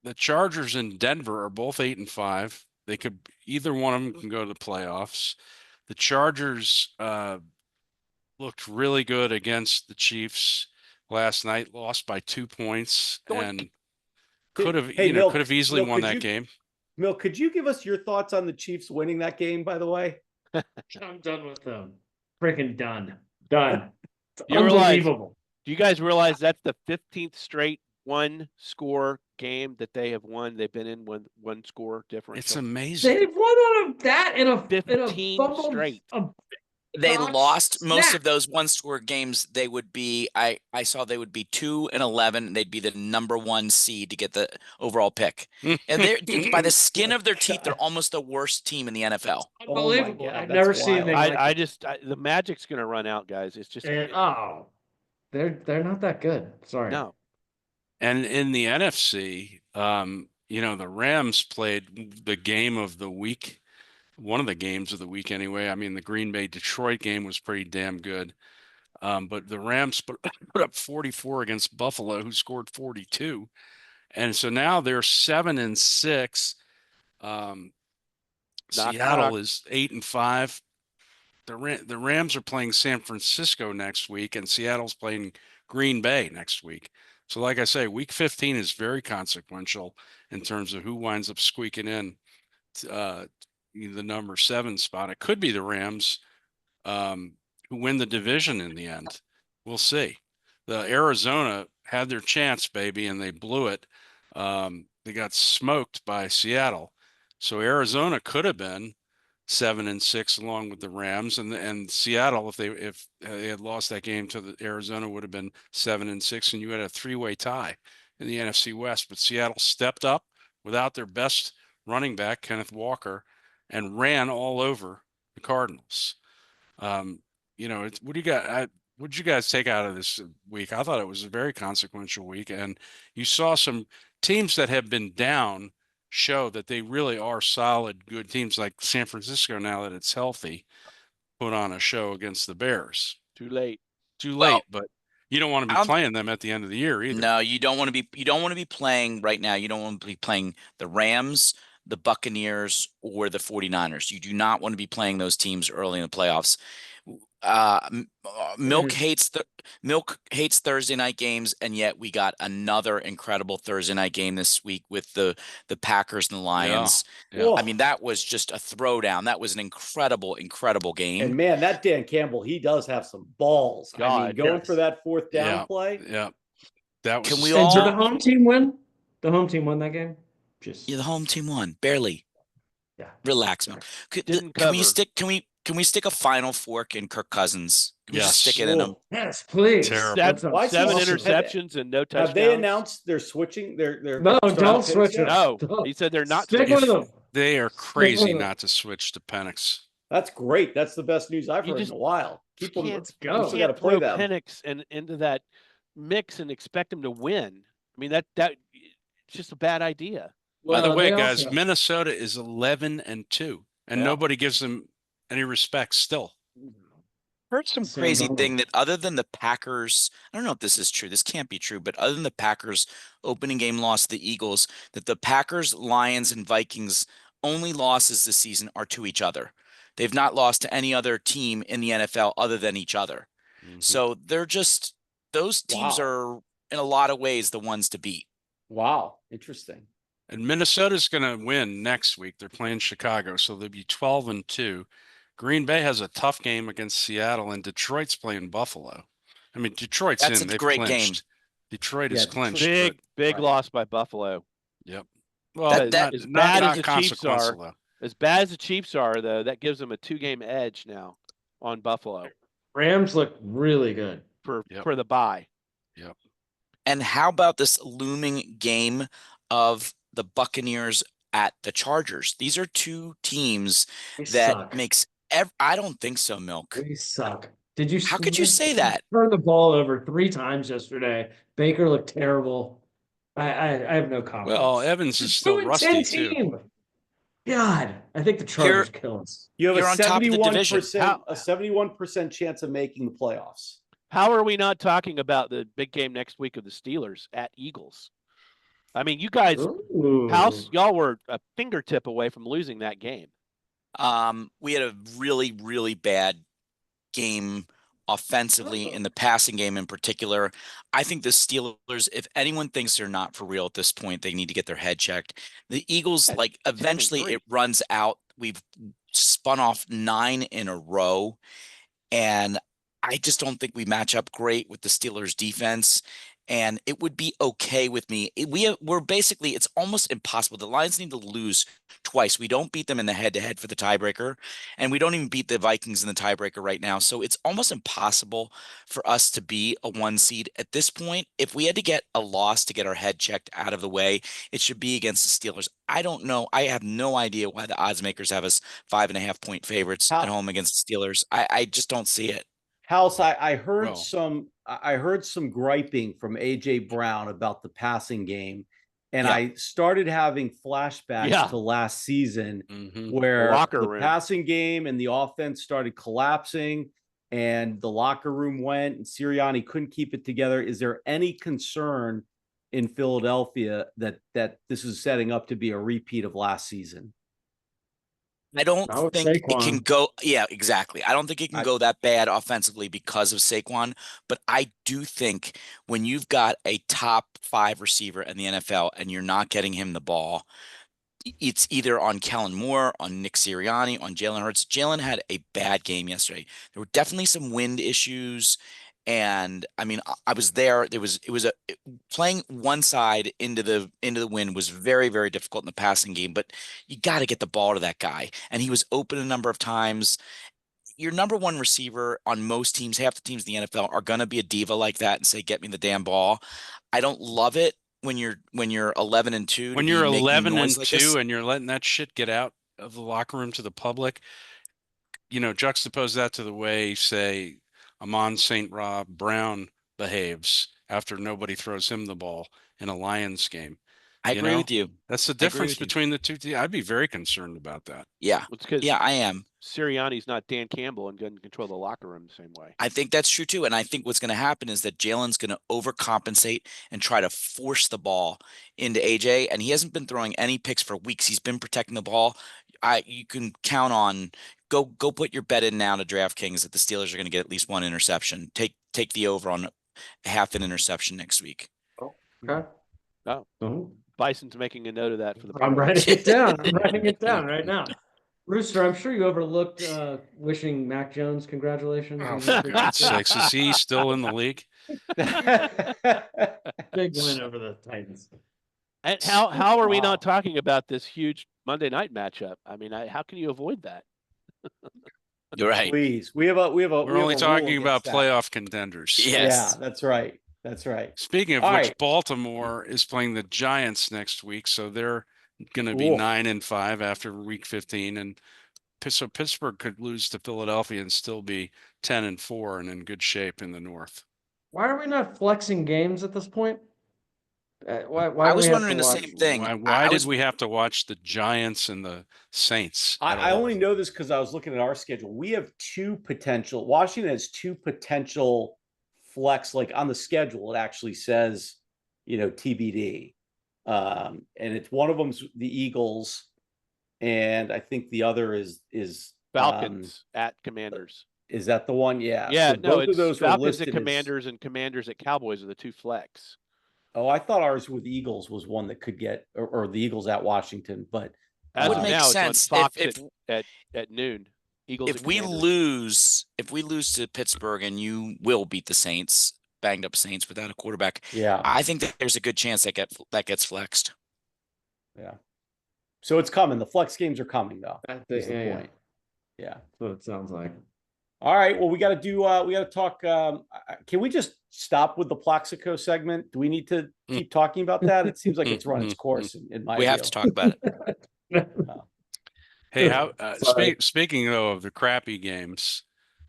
the Chargers and Denver are both 8-5. Either one of them can go to the playoffs. The Chargers looked really good against the Chiefs last night, lost by 2 points, and could have easily won that game. Milk, could you give us your thoughts on the Chiefs winning that game, by the way? I'm done with them. Freaking done. Done. It's You realize- unbelievable. Do you guys realize that's the 15th straight 1-score game that they have won? They've been in one score differential. It's amazing. They've won out of that in a 15 fumbled- straight. They Gosh, lost most snap. of those one-score games. They would be, I saw they would be 2-11. They'd be the number 1 seed to get the overall pick. And they're by the skin of their teeth, they're almost the worst team in the NFL. Unbelievable. God, I've that's never seen wild. anything like it. The magic's going to run out, guys. It's just And, they're not that good. Sorry. no. And in the NFC, the Rams played the game of the week, one of the games of the week anyway. I mean, the Green Bay Detroit game was pretty damn good. But the Rams put up 44 against Buffalo, who scored 42. And so now they're 7-6. Seattle is 8-5. The Rams are playing San Francisco next week, and Seattle's playing Green Bay next week. So like I say, week 15 is very consequential in terms of who winds up squeaking in the number 7 spot. It could be the Rams who win the division in the end. We'll see. The Arizona had their chance, baby, and they blew it. They got smoked by Seattle. So Arizona could have been 7-6 along with the Rams, and Seattle, if they had lost that game to the Arizona, would have been 7-6, and you had a 3-way tie in the NFC West. But Seattle stepped up without their best running back, Kenneth Walker, and ran all over the Cardinals. What do you got? What did you guys take out of this week? I thought it was a very consequential week, and you saw some teams that have been down show that they really are solid, good teams, like San Francisco, now that it's healthy, put on a show against the Bears. Too late. Too late, but You don't want to I be don't- playing them at the end of the year either. No, you don't want to be playing right now. You don't want to be playing the Rams, the Buccaneers, or the 49ers. You do not want to be playing those teams early in the playoffs. Milk hates Thursday night games, and yet we got another incredible Thursday night game this week with the Packers and the Lions. Yeah. I mean, that was just a throwdown. That was an incredible game. And man, that Dan Campbell, he does have some balls. I mean, God, going yes. for that fourth down Yeah. play. Yeah. That was Can we And all- did the home team win? The home team won that game. Just Yeah, the home team won barely. yeah. Relax, man. Didn't Can we cover. Can we stick a final fork in Kirk Cousins? Can we just Yes. stick it in him? Yes, please. Terrible. That sounds Why is he Seven also- interceptions and no touchdowns. Have they announced they're switching? They're No, starting don't to switch yet? it. No, Don't. he said they're not. Stick switching. with them. They are Stick crazy with it. not to switch to Penix. That's great. That's the best news I've You heard just in a while. Keep them. can't go. You You still got to can't play throw them. Penix and into that mix and expect him to win. I mean, that it's just a bad idea. By the Well, way, they guys, also- Minnesota is 11-2, and Yeah. nobody gives them any respect still. Heard some Sam crazy Darnold. thing that other than the Packers, I don't know if this is true. This can't be true, but other than the Packers opening game loss to the Eagles, that the Packers, Lions, and Vikings only losses this season are to each other. They've not lost to any other team in the NFL other than each other. Mhm. So they're just those teams Wow. are in a lot of ways the ones to beat. Wow, interesting. And Minnesota's going to win next week. They're playing Chicago, so they'll be 12-2. Green Bay has a tough game against Seattle, and Detroit's playing Buffalo. I mean, Detroit's That's in. a They've great clinched. game. Detroit Yeah, is clinched. Big Right. loss by Buffalo. Yep. Well, That- as not bad as not the Chiefs are, consequential, though. as bad as the Chiefs are, though, that gives them a 2-game edge now on Buffalo Rams look really good. for Yep. the bye. And how about this looming game of the Buccaneers at the Chargers? These are two teams We that suck. makes I don't think so, Milk. We suck. Did you? How could you say that? Turned the ball over 3 times yesterday. Baker looked terrible. I have no confidence. Well, Evans is still 2-10 rusty, too. team. God, I think the Chargers kill us. You have You're a on top of the division. 71% chance of making the playoffs. How are we not talking about the big game next week of the Steelers at Eagles? I mean, you guys, Ooh. y'all were a fingertip away from losing that game. We had a really bad game offensively in the passing game in particular. I think the Steelers, if anyone thinks they're not for real at this point, they need to get their head checked. The Eagles, That's like, eventually 10-3. it runs out. We've spun off 9 in a row, and I just don't think we match up great with the Steelers defense. And it would be okay with me. We're basically, it's almost impossible. The Lions need to lose twice. We don't beat them in the head-to-head for the tiebreaker, and we don't even beat the Vikings in the tiebreaker right now. So it's almost impossible for us to be a 1 seed at this point. If we had to get a loss to get our head checked out of the way, it should be against the Steelers. I don't know. I have no idea why the odds makers have us 5.5-point favorites at home against the Steelers. I just don't see it. House, I heard Well- I heard some griping from AJ Brown about the passing game, and Yeah. I started having flashbacks Yeah. to last season Mhm. where Locker the room. passing game and the offense started collapsing, and the locker room went, and Sirianni couldn't keep it together. Is there any concern in Philadelphia that this is setting up to be a repeat of last season? I don't Not with think it can Saquon. go. Yeah, exactly. I don't think it can I- go that bad offensively because of Saquon. But I do think when you've got a top 5 receiver in the NFL and you're not getting him the ball, it's either on Kellen Moore, on Nick Sirianni, on Jalen Hurts. Jalen had a bad game yesterday. There were definitely some wind issues. And I mean, I was there. Playing one side into the wind was very difficult in the passing game. But you got to get the ball to that guy, and he was open a number of times. Your number 1 receiver on most teams, half the teams in the NFL, are going to be a diva like that and say, "Get me the damn ball." I don't love it when you're 11-2. When you're 11-2 and you're letting that shit get out of the locker room to the public, juxtapose that to the way, say, Amon St. Brown behaves after nobody throws him the ball in a Lions game. I You agree know? with you. That's the I agree difference with you. between the two teams. I'd be very concerned about that. Yeah. It's because Yeah, I am. Sirianni's not Dan Campbell and doesn't control the locker room the same way. I think that's true too. And I think what's going to happen is that Jalen's going to overcompensate and try to force the ball into AJ. And he hasn't been throwing any picks for weeks. He's been protecting the ball. You can count on go put your bet in now to DraftKings that the Steelers are going to get at least one interception. Take the over on half an interception next week. Okay. Oh, Bison's making a note of that for the. I'm writing it down. I'm writing it down right now. Rooster, I'm sure you overlooked wishing Mac Jones congratulations. Oh, on for his God's big sakes. Is he still in the league? win over the Titans. And how are we Wow. not talking about this huge Monday night matchup? I mean, how can you avoid that? You're right. Please, we have We're a only rule talking about against that. playoff contenders. Yes. Yeah, that's right. That's right. Speaking of All which, right. Baltimore is playing the Giants next week, so they're going to be Oof. 9-5 after week 15, and so Pittsburgh could lose to Philadelphia and still be 10-4 and in good shape in the North. Why are we not flexing games at this point? Why I do was we have wondering to the watch- same thing. Why I did was we have to watch the Giants and the Saints? I only know this because I was looking at our schedule. We have Washington has two potential flex, like on the schedule, it actually says, TBD. And it's one of them's the Eagles, and I think the other is Falcons at Commanders. Is that the one? Yeah. Yeah, So no, both it's of those were Falcons listed at Commanders and Commanders at Cowboys are the two flex. Oh, I thought ours with Eagles was one that could get, or the Eagles at Washington, but As would of make now, sense it's on Fox if at noon. Eagles. if we lose to Pittsburgh and you will beat the Saints, banged up Saints without a quarterback, yeah, I think that there's a good chance that gets flexed. yeah. So it's coming. The flex games are coming, though. Yeah, Is the yeah. point. Yeah. That's what it sounds like. All right. Well, we got to talk. Can we just stop with the Plaxico segment? Do we need to keep talking about that? It seems like it's run its course in my We view. have to talk about it. Hey, how Sorry. speaking though of the crappy games,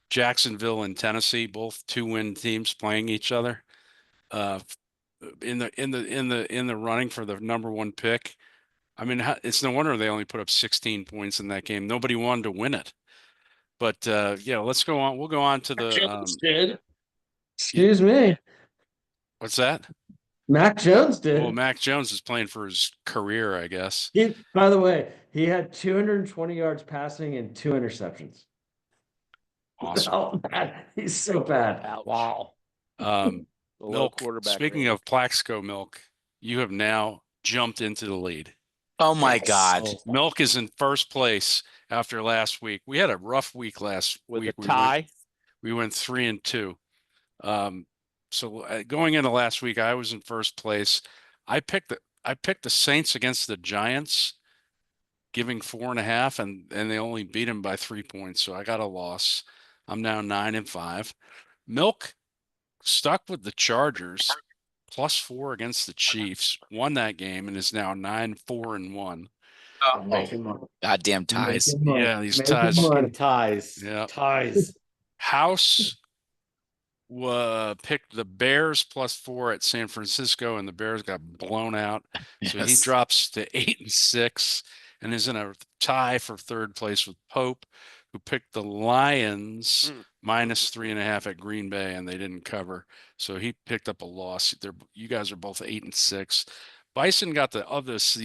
Jacksonville and Tennessee, both 2-win teams playing each other, in the running for the number one pick. I mean, it's no wonder they only put up 16 points in that game. Nobody wanted to win it. But yeah, let's go on. We'll go on to the did. Excuse me. what's that? Mac Jones did. Well, Mac Jones is playing for his career, I guess. By the way, he had 220 yards passing and 2 interceptions. Awesome. Oh, man, he's so bad. Ouch. Wow. The low Milk, quarterback. speaking rating. of Plaxico Milk, you have now jumped into the lead. Oh my Yes. God. Oh, Milk is in first place after last week. We had a rough week last with week. a tie. We went 3-2. So going into last week, I was in first place. I picked the Saints against the Giants, giving 4.5, and they only beat them by 3 points. So I got a loss. I'm now 9-5. Milk stuck with the Chargers, +4 against the Chiefs, won that game, and is now 9-4-1. Goddamn ties. Yeah, these ties. Fucking ties. Yeah. Ties. House picked the Bears +4 at San Francisco, and the Bears got blown out. So he Yes. drops to 8-6 and is in a tie for third place with Pope, who picked the Lions -3.5 at Green Bay, and they didn't cover. So he picked up a loss. You guys are both 8-6. Bison got the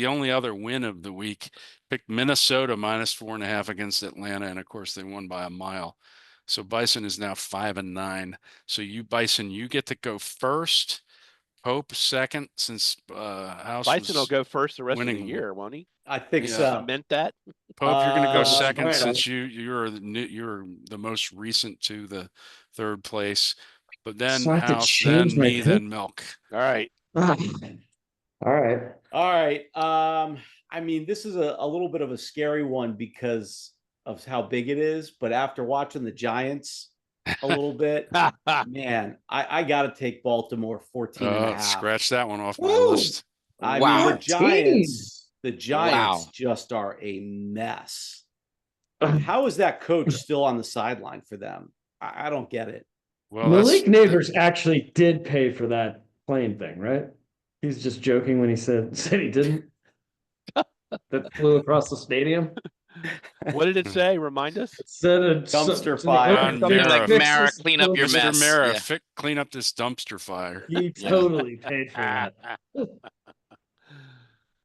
only other win of the week. Picked Minnesota -4.5 against Atlanta, and of course they won by a mile. So Bison is now 5-9. So Bison, you get to go first. Pope second, since House Bison will go first the rest of the winning. year, won't he? I think Yeah. so. Cement that. Pope, you're going to go second right. since you're the most recent to the third place. But then So I have to House, change then my me, pick? then Milk. All right. All right. All right. I mean, this is a little bit of a scary one because of how big it is, but after watching the Giants a little bit, man, I got to take Baltimore 14.5. Scratch that one off my Woo! list. I Wow. mean, the Giants just are a mess. How is that coach still on the sideline for them? I don't get it. Well, Malik Neighbors actually did pay for that plane thing, right? He's just joking when he said he didn't. That flew across the stadium. What did it say? Remind us. It said a Dumpster so- fire. something Mara, like, fix Mara, this clean up your building. Mr. mess. Mara, Yeah. clean up this dumpster fire. He Yeah. totally paid for that. All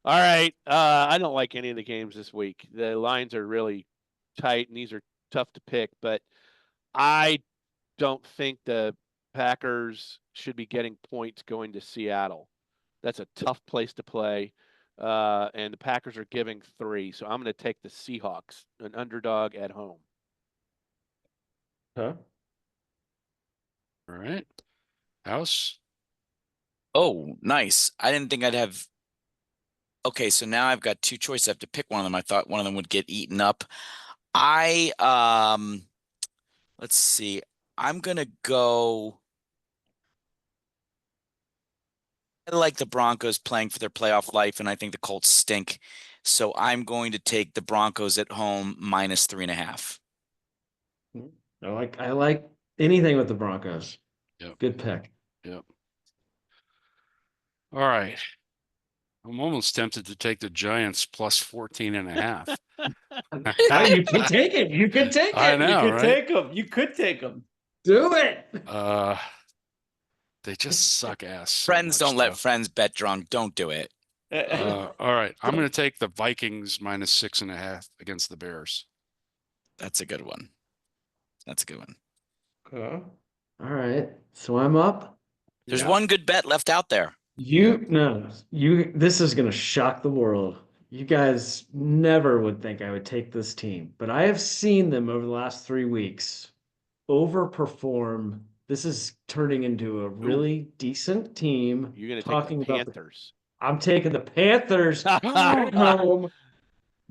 right. I don't like any of the games this week. The lines are really tight, and these are tough to pick. But I don't think the Packers should be getting points going to Seattle. That's a tough place to play. And the Packers are giving 3. So I'm going to take the Seahawks, an underdog at home. Huh? All right. House. Oh, nice. I didn't think I'd have. Okay, so now I've got 2 choices. I have to pick one of them. I thought one of them would get eaten up. Let's see. I'm gonna go. I like the Broncos playing for their playoff life, and I think the Colts stink. So I'm going to take the Broncos at home minus 3.5. I like anything with the Broncos. Yep. Good pick. Yep. All right. I'm almost tempted to take the Giants plus 14.5. You can take it. You can take it. I know, You could right? take them. You could take them. Do it. They just suck ass. so Friends much, don't let though. friends bet drunk. Don't do it. All right. I'm going to take the Vikings minus 6.5 against the Bears. That's a good one. That's a good one. Okay. All right. So I'm up. There's Yeah. one good bet left out there. This is gonna shock the world. You guys never would think I would take this team, but I have seen them over the last 3 weeks overperform. This is turning into a really decent team. You're going to Talking take the about Panthers. I'm taking the Panthers at home.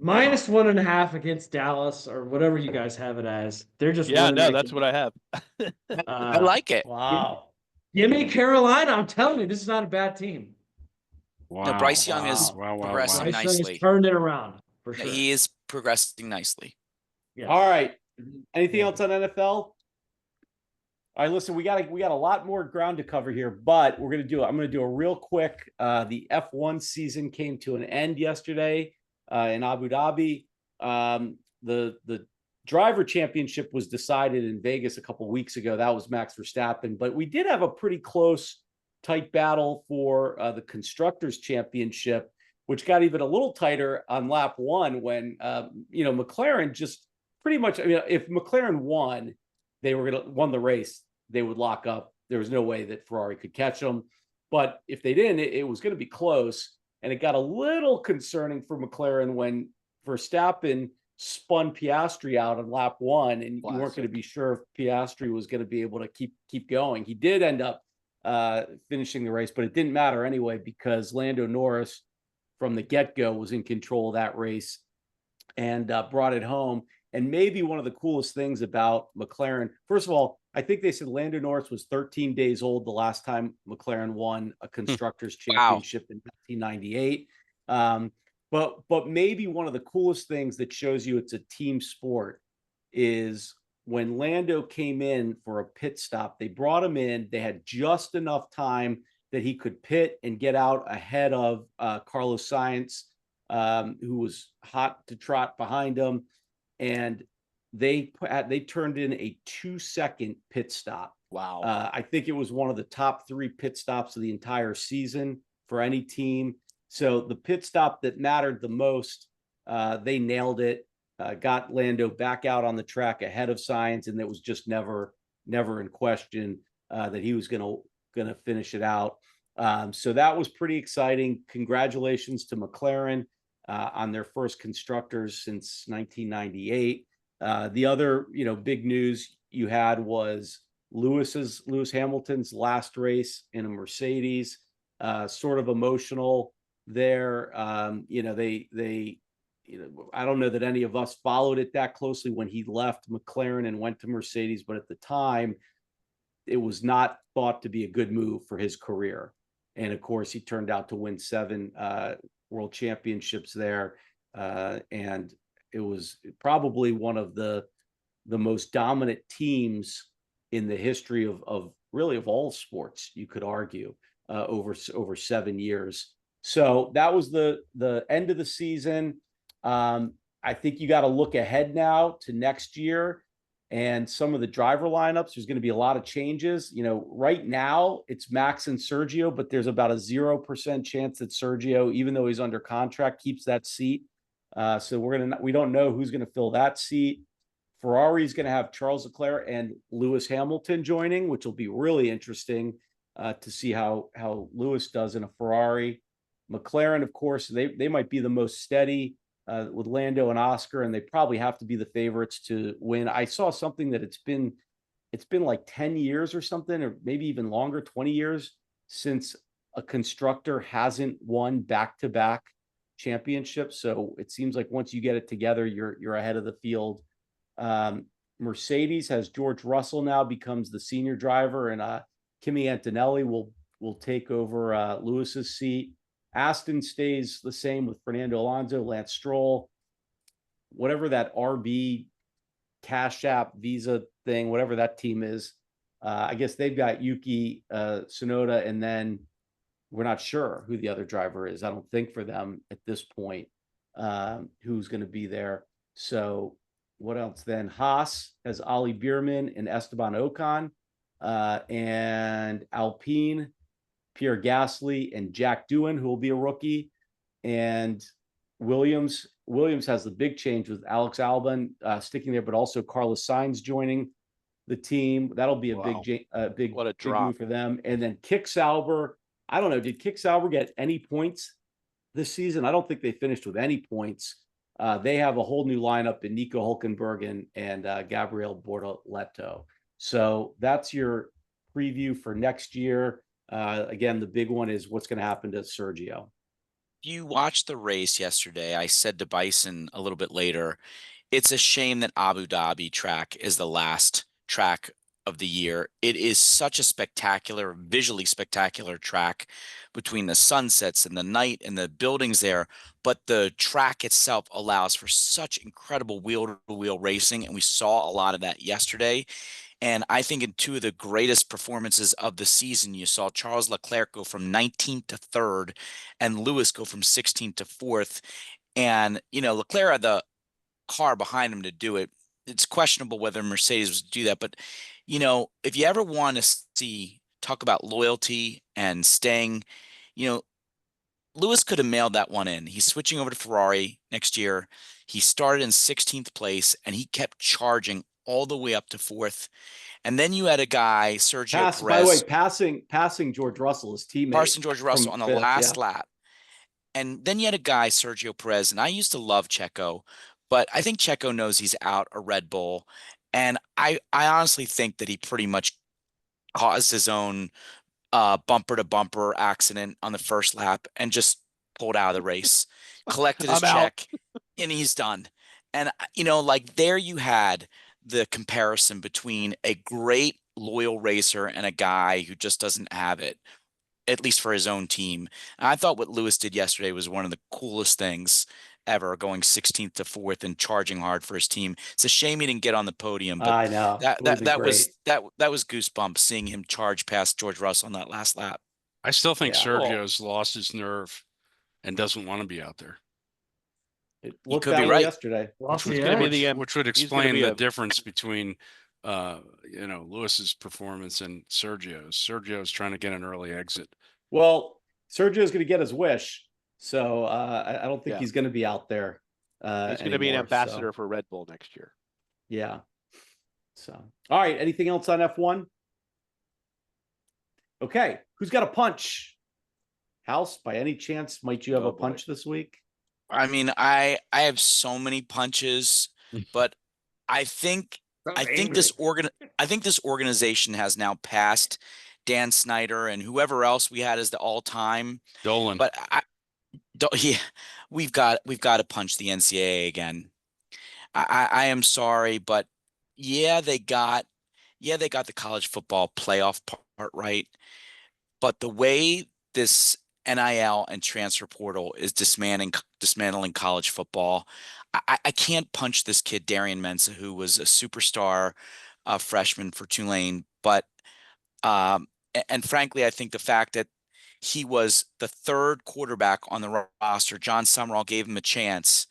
Minus 1.5 against Dallas or whatever you guys have it as. They're just Yeah, running no, that that's game. what I have. I like it. Wow. Give me Carolina. I'm telling you, this is not a bad team. Wow. No, Bryce Young is Wow, wow, progressing wow. Bryce Young nicely. has turned it around for Yeah, sure. he is progressing nicely. Yes. All right. Anything Yeah. else on NFL? All right, listen, we got a lot more ground to cover here, but I'm going to do a real quick. The F1 season came to an end yesterday in Abu Dhabi. The driver championship was decided in Vegas a couple of weeks ago. That was Max Verstappen, but we did have a pretty close, tight battle for the constructors championship, which got even a little tighter on lap 1 when McLaren just pretty much. I mean, if McLaren won, they won the race. They would lock up. There was no way that Ferrari could catch them. But if they didn't, it was going to be close. And it got a little concerning for McLaren when Verstappen spun Piastri out on lap 1, and you weren't going to be sure if Piastri was going to be able to keep going. He did end up finishing the race, but it didn't matter anyway because Lando Norris from the get-go was in control of that race and brought it home. And maybe one of the coolest things about McLaren, first of all, I think they said Lando Norris was 13 days old the last time McLaren won a constructors championship in 1998. But maybe one of the coolest things that shows you it's a team sport is when Lando came in for a pit stop, they brought him in. They had just enough time that he could pit and get out ahead of Carlos Sainz, who was hot to trot behind him. And they turned in a 2-second pit stop. Wow. I think it was one of the top 3 pit stops of the entire season for any team. So the pit stop that mattered the most, they nailed it, got Lando back out on the track ahead of Sainz, and it was just never in question that he was going to finish it out. So that was pretty exciting. Congratulations to McLaren on their first constructors since 1998. The other, big news you had was Lewis Hamilton's last race in a Mercedes, sort of emotional there. I don't know that any of us followed it that closely when he left McLaren and went to Mercedes, but at the time it was not thought to be a good move for his career. And of course he turned out to win 7 world championships there. And it was probably one of the most dominant teams in the history of all sports, you could argue. over 7 years. So that was the end of the season. I think you got to look ahead now to next year and some of the driver lineups. There's going to be a lot of changes. Right now it's Max and Sergio, but there's about a 0% chance that Sergio, even though he's under contract, keeps that seat. So we don't know who's going to fill that seat. Ferrari's going to have Charles Leclerc and Lewis Hamilton joining, which will be really interesting to see how Lewis does in a Ferrari. McLaren, of course, they might be the most steady with Lando and Oscar, and they probably have to be the favorites to win. I saw something that it's been like 10 years or something, or maybe even longer, 20 years since a constructor hasn't won back-to-back championships. So it seems like once you get it together, you're ahead of the field. Mercedes has George Russell now becomes the senior driver, and Kimi Antonelli will take over Lewis's seat. Aston stays the same with Fernando Alonso, Lance Stroll, whatever that RB Cash App Visa thing, whatever that team is. I guess they've got Yuki Tsunoda, and then we're not sure who the other driver is. I don't think for them at this point who's going to be there. So what else then? Haas has Ali Bierman and Esteban Ocon, and Alpine, Pierre Gasly and Jack Doohan, who will be a rookie. And Williams has the big change with Alex Albon sticking there, but also Carlos Sainz joining the team. That'll be a big What a big drop move for them. And then Kick Sauber, I don't know, did Kick Sauber get any points this season? I don't think they finished with any points. They have a whole new lineup in Nico Hulkenberg and Gabriel Bortoleto. So that's your preview for next year. Again, the big one is what's going to happen to Sergio. You watched the race yesterday. I said to Bison a little bit later, it's a shame that Abu Dhabi track is the last track of the year. It is such a visually spectacular track between the sunsets and the night and the buildings there. But the track itself allows for such incredible wheel-to-wheel racing, and we saw a lot of that yesterday. And I think in two of the greatest performances of the season, you saw Charles Leclerc go from 19th to 3rd and Lewis go from 16th to 4th. And, Leclerc had the car behind him to do it. It's questionable whether Mercedes would do that. But, if you ever want to talk about loyalty and staying, Lewis could have mailed that one in. He's switching over to Ferrari next year. He started in 16th place and he kept charging all the way up to 4th. And then you had a guy, Sergio Perez. By the way, passing George Russell, his teammate. Passing George Russell on the last lap. And then you had a guy, Sergio Perez, and I used to love Checo, but I think Checo knows he's out a Red Bull. And I honestly think that he pretty much caused his own bumper-to-bumper accident on the first lap and just pulled out of the race, collected his check, and he's done. And, there you had the comparison between a great loyal racer and a guy who just doesn't have it, at least for his own team. And I thought what Lewis did yesterday was one of the coolest things ever, going 16th to 4th and charging hard for his team. It's a shame he didn't get on the podium, but I know that was goosebumps seeing him charge past George Russell on that last lap. I still think Sergio's lost his nerve and doesn't want to be out there. It looked that way yesterday. Which would explain the difference between Lewis's performance and Sergio's. Sergio's trying to get an early exit. Well, Sergio's going to get his wish, so I don't think he's going to be out there. He's going to be an ambassador for Red Bull next year. Yeah. So, all right. Anything else on F1? Okay. Who's got a punch? House, by any chance, might you have a punch this week? I mean, I have so many punches, but I think this organization has now passed Dan Snyder and whoever else we had as the all-time Dolan. But we've got to punch the NCAA again. I am sorry, but they got the college football playoff part right, but the way this NIL and transfer portal is dismantling college football. I can't punch this kid, Darian Mensah, who was a superstar freshman for Tulane. But and frankly, I think the fact that he was the third quarterback on the roster. John Summerall gave him a chance,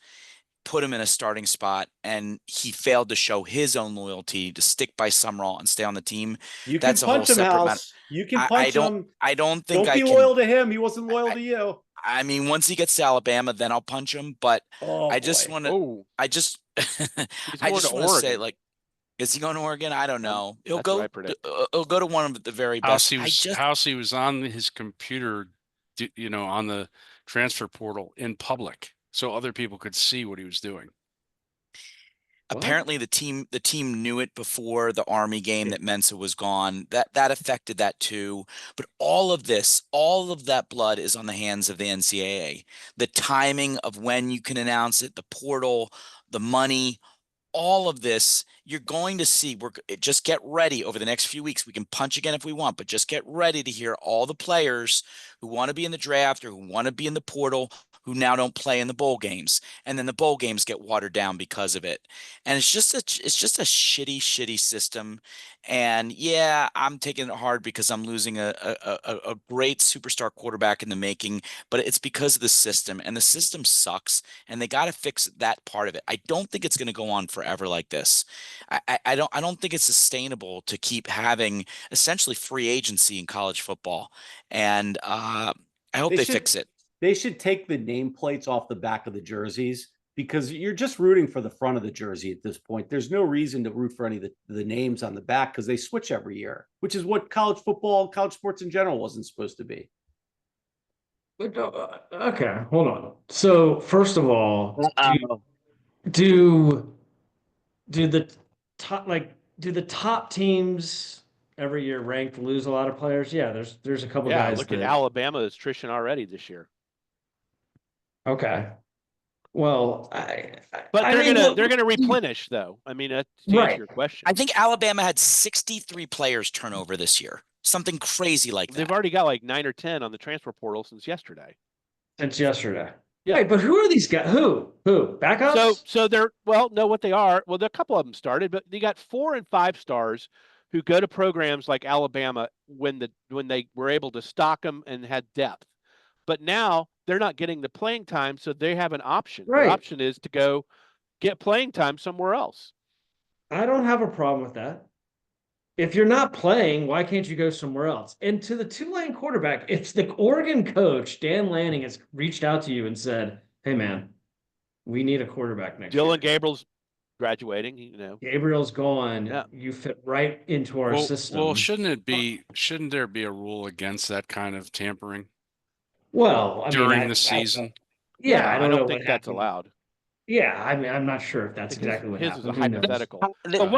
put him in a starting spot, and he failed to show his own loyalty to stick by Summerall and stay on the team. You can That's a whole punch him, separate matter. House. You can punch him. I don't think Don't I be can. loyal to him. He wasn't loyal to you. I mean, once he gets to Alabama, then I'll punch him. But Oh, I just boy. want to. Oh, I just. he's I going just to want to say, Oregon. like, is he going to Oregon? I don't know. He'll That's what go. I predict. He'll go to one of the very House best. he was on his computer, on the transfer portal in public, so other people could see what he was doing. Apparently the team knew it before the Army game that Mensa was gone. That affected that too. But all of that blood is on the hands of the NCAA. The timing of when you can announce it, the portal, the money, all of this, you're going to see. Just get ready over the next few weeks. We can punch again if we want, but just get ready to hear all the players who want to be in the draft or who want to be in the portal who now don't play in the bowl games, and then the bowl games get watered down because of it. And it's just a shitty system. And yeah, I'm taking it hard because I'm losing a great superstar quarterback in the making, but it's because of the system, and the system sucks, and they got to fix that part of it. I don't think it's going to go on forever like this. I don't think it's sustainable to keep having essentially free agency in college football. And I hope they fix it. They should take the nameplates off the back of the jerseys, because you're just rooting for the front of the jersey at this point. There's no reason to root for any of the names on the back, because they switch every year, which is what college football, college sports in general wasn't supposed to be. Okay, hold on. So first of all, do the top teams every year ranked lose a lot of players? Yeah, there's a couple guys. Look at Alabama's attrition already this year. Okay. Well, they're gonna replenish though. I mean, to answer your question, I think Alabama had 63 players turnover this year, something crazy like that. They've already got like 9 or 10 on the transfer portal since yesterday. Yeah. Yeah. Wait, but who are these guys? Who backups? So they're know what they are. Well, a couple of them started, but they got 4 and 5 stars who go to programs like Alabama when they were able to stock them and had depth. But now they're not getting the playing time, so they have an option. Right. The option is to go get playing time somewhere else. I don't have a problem with that. If you're not playing, why can't you go somewhere else? And to the Tulane quarterback, if the Oregon coach, Dan Lanning, has reached out to you and said, hey, man, we need a quarterback next year. Dylan Gabriel's graduating, Gabriel's gone. Yeah. You fit right into our system. Well, shouldn't there be a rule against that kind of tampering? Well, during the season? I don't think that's allowed. Yeah, I mean, I'm not sure if that's exactly what happened. His is a hypothetical. But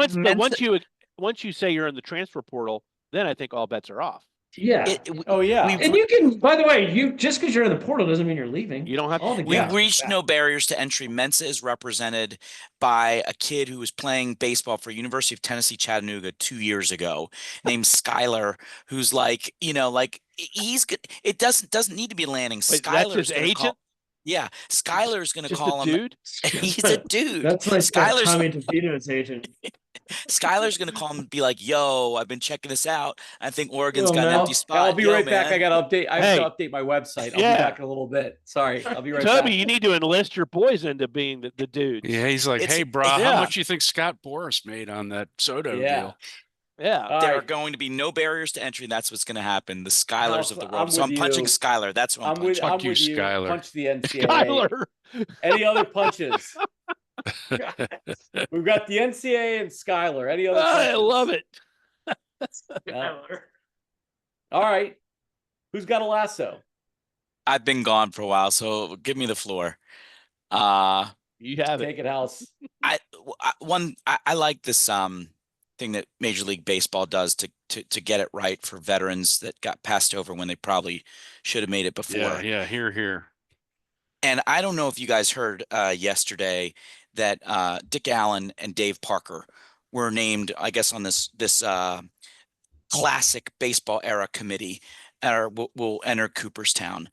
once you say you're in the transfer portal, then I think all bets are off. Yeah. And you can, by the way, just because you're in the portal doesn't mean you're leaving. You don't have to. We've reached no barriers to entry. Mensa is represented by a kid who was playing baseball for University of Tennessee, Chattanooga 2 years ago, named Skyler, who's like, he's good. It doesn't need to be Lanning. Skyler's his agent. Skyler's going to call him. Dude? He's a dude. That's like Skyler's Tommy DeVito's agent. Skyler's going to call him and be like, yo, I've been checking this out. I think Oregon's got an empty spot. I'll be right back. Man. I got to update. I have to update my website. I'll be back in a little bit. Sorry. I'll be right back. Toby, you need to enlist your boys into being the dudes. Yeah, he's like, hey, bro, how much you think Scott Boras made on that Soto deal? Yeah. There are going to be no barriers to entry. That's what's going to happen. The Skylers of the world. So I'm punching Skyler. That's what I'm punching. Fuck you, Skyler. Punch the NCAA. Skyler. Any other punches? We've got the NCAA and Skyler. Any other punches? I love it. All right. Who's got a lasso? I've been gone for a while, so give me the floor. You have it. Take it, House. I like this thing that Major League Baseball does to get it right for veterans that got passed over when they probably should have made it before. Yeah, here. And I don't know if you guys heard yesterday that Dick Allen and Dave Parker were named, I guess, on this classic baseball era committee, or will enter Cooperstown.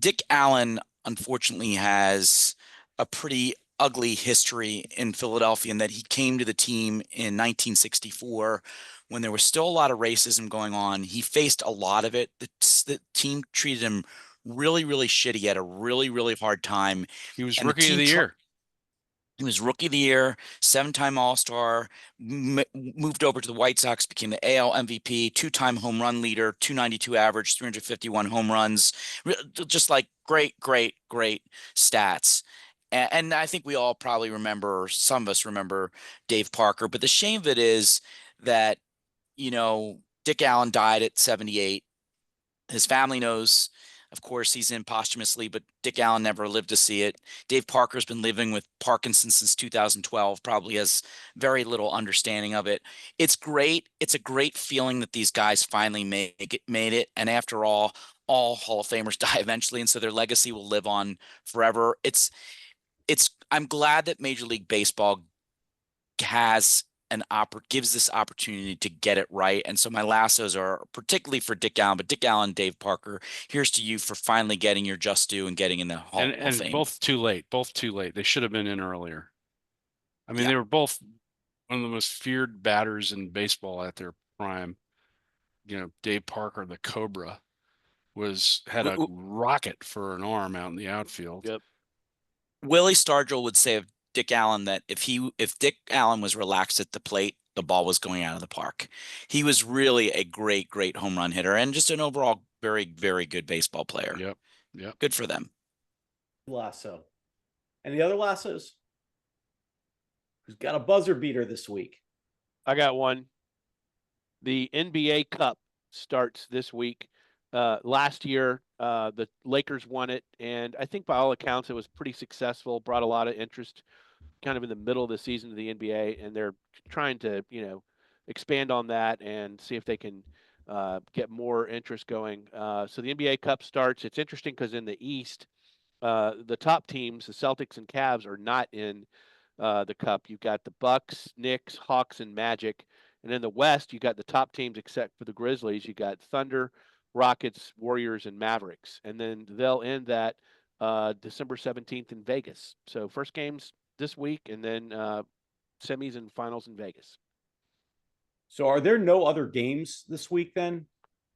Dick Allen, unfortunately, has a pretty ugly history in Philadelphia, and that he came to the team in 1964 when there was still a lot of racism going on. He faced a lot of it. The team treated him really, really shitty. He had a really, really hard time. He was And the rookie of team the year. He was rookie of the year, 7-time All-Star, moved over to the White Sox, became the AL MVP, 2-time home run leader, 292 average, 351 home runs. Just like great, great, great stats. And I think we all probably remember, or some of us remember, Dave Parker. But the shame of it is that, Dick Allen died at 78. His family knows, of course, he's in posthumously, but Dick Allen never lived to see it. Dave Parker's been living with Parkinson's since 2012, probably has very little understanding of it. It's great. It's a great feeling that these guys finally made it. And after all Hall of Famers die eventually, and so their legacy will live on forever. I'm glad that Major League Baseball gives this opportunity to get it right. And so my lassos are particularly for Dick Allen, but Dick Allen, Dave Parker, here's to you for finally getting your just due and getting in the Hall of Fame. Both too late. They should have been in earlier. I mean, They were both one of the most feared batters in baseball at their prime. Dave Parker, the Cobra, had a rocket for an arm out in the outfield. Yep. Willie Stargell would say of Dick Allen that if Dick Allen was relaxed at the plate, the ball was going out of the park. He was really a great, great home run hitter and just an overall very, very good baseball player. Yep. Good for them. Lasso. Any other lassos? Who's got a buzzer beater this week? I got one. The NBA Cup starts this week. Last year, the Lakers won it, and I think by all accounts it was pretty successful, brought a lot of interest kind of in the middle of the season to the NBA, and they're trying to, expand on that and see if they can get more interest going. So the NBA Cup starts. It's interesting because in the East, the top teams, the Celtics and Cavs, are not in the Cup. You've got the Bucks, Knicks, Hawks, and Magic. And in the West, you got the top teams except for the Grizzlies. You got Thunder, Rockets, Warriors, and Mavericks. And then they'll end that December 17th in Vegas. So first game's this week, and then semis and finals in Vegas. So are there no other games this week then?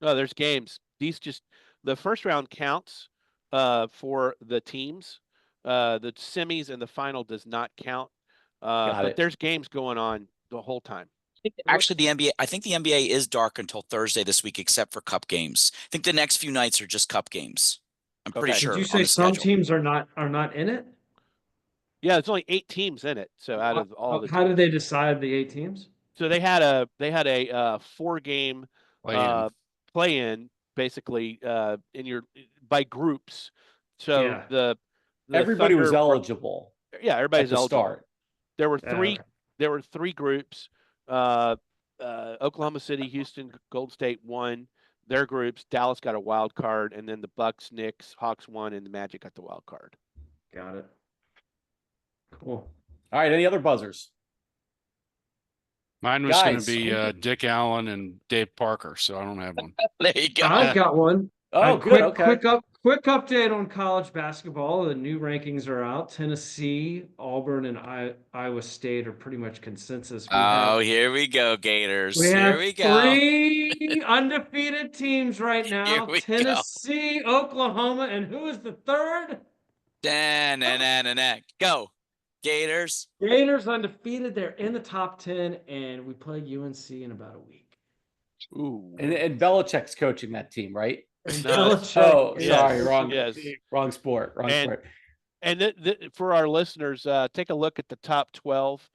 No, there's games. The first round counts for the teams. The semis and the final does not count. But there's games going on the whole time. Actually, I think the NBA is dark until Thursday this week, except for cup games. I think the next few nights are just cup games. I'm pretty sure. Did you say some teams are not in it? Yeah, there's only 8 teams in it. So out of all the how did they decide the 8 teams? So they had a 4-game play-in basically by groups. So the everybody Thunder was eligible. Yeah, everybody's eligible. Start. There were 3. There were 3 groups. Oklahoma City, Houston, Golden State won their groups. Dallas got a wild card, and then the Bucks, Knicks, Hawks won, and the Magic got the wild card. Got it. Cool. All right. Any other buzzers? Mine was going to be Dick Allen and Dave Parker, so I don't have one. There you go. I've got one. Oh, good. Quick update on college basketball. The new rankings are out. Tennessee, Auburn, and Iowa State are pretty much consensus. Here we go, Gators. Here we go. 3 undefeated teams right now. Here we Tennessee, Oklahoma, and who is the third? Go, Gators. Gators undefeated. They're in the top 10, and we play UNC in about a week. Ooh. And Belichick's coaching that team, right? Sorry, wrong sport. And for our listeners, take a look at the top 12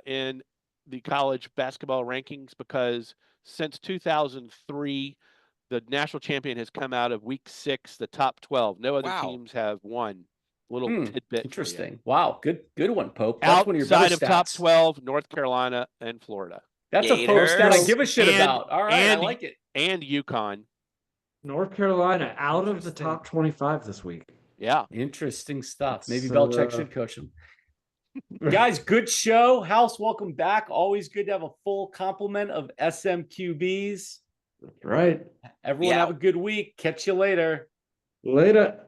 in the college basketball rankings, because since 2003, the national champion has come out of week 6, the top 12. No other teams have won. Little tidbit. Interesting. Wow. Good one, Pope. That's one of your outside better of stats. top 12, North Carolina and Florida. That's a Pope stat I give a shit about. All right, I like it. And UConn. North Carolina out of the top 25 this week. Yeah. Interesting stuff. Maybe Belichick should coach him. Guys, good show. House, welcome back. Always good to have a full complement of SMQBs. Right. Everyone have a good week. Catch you later. Later.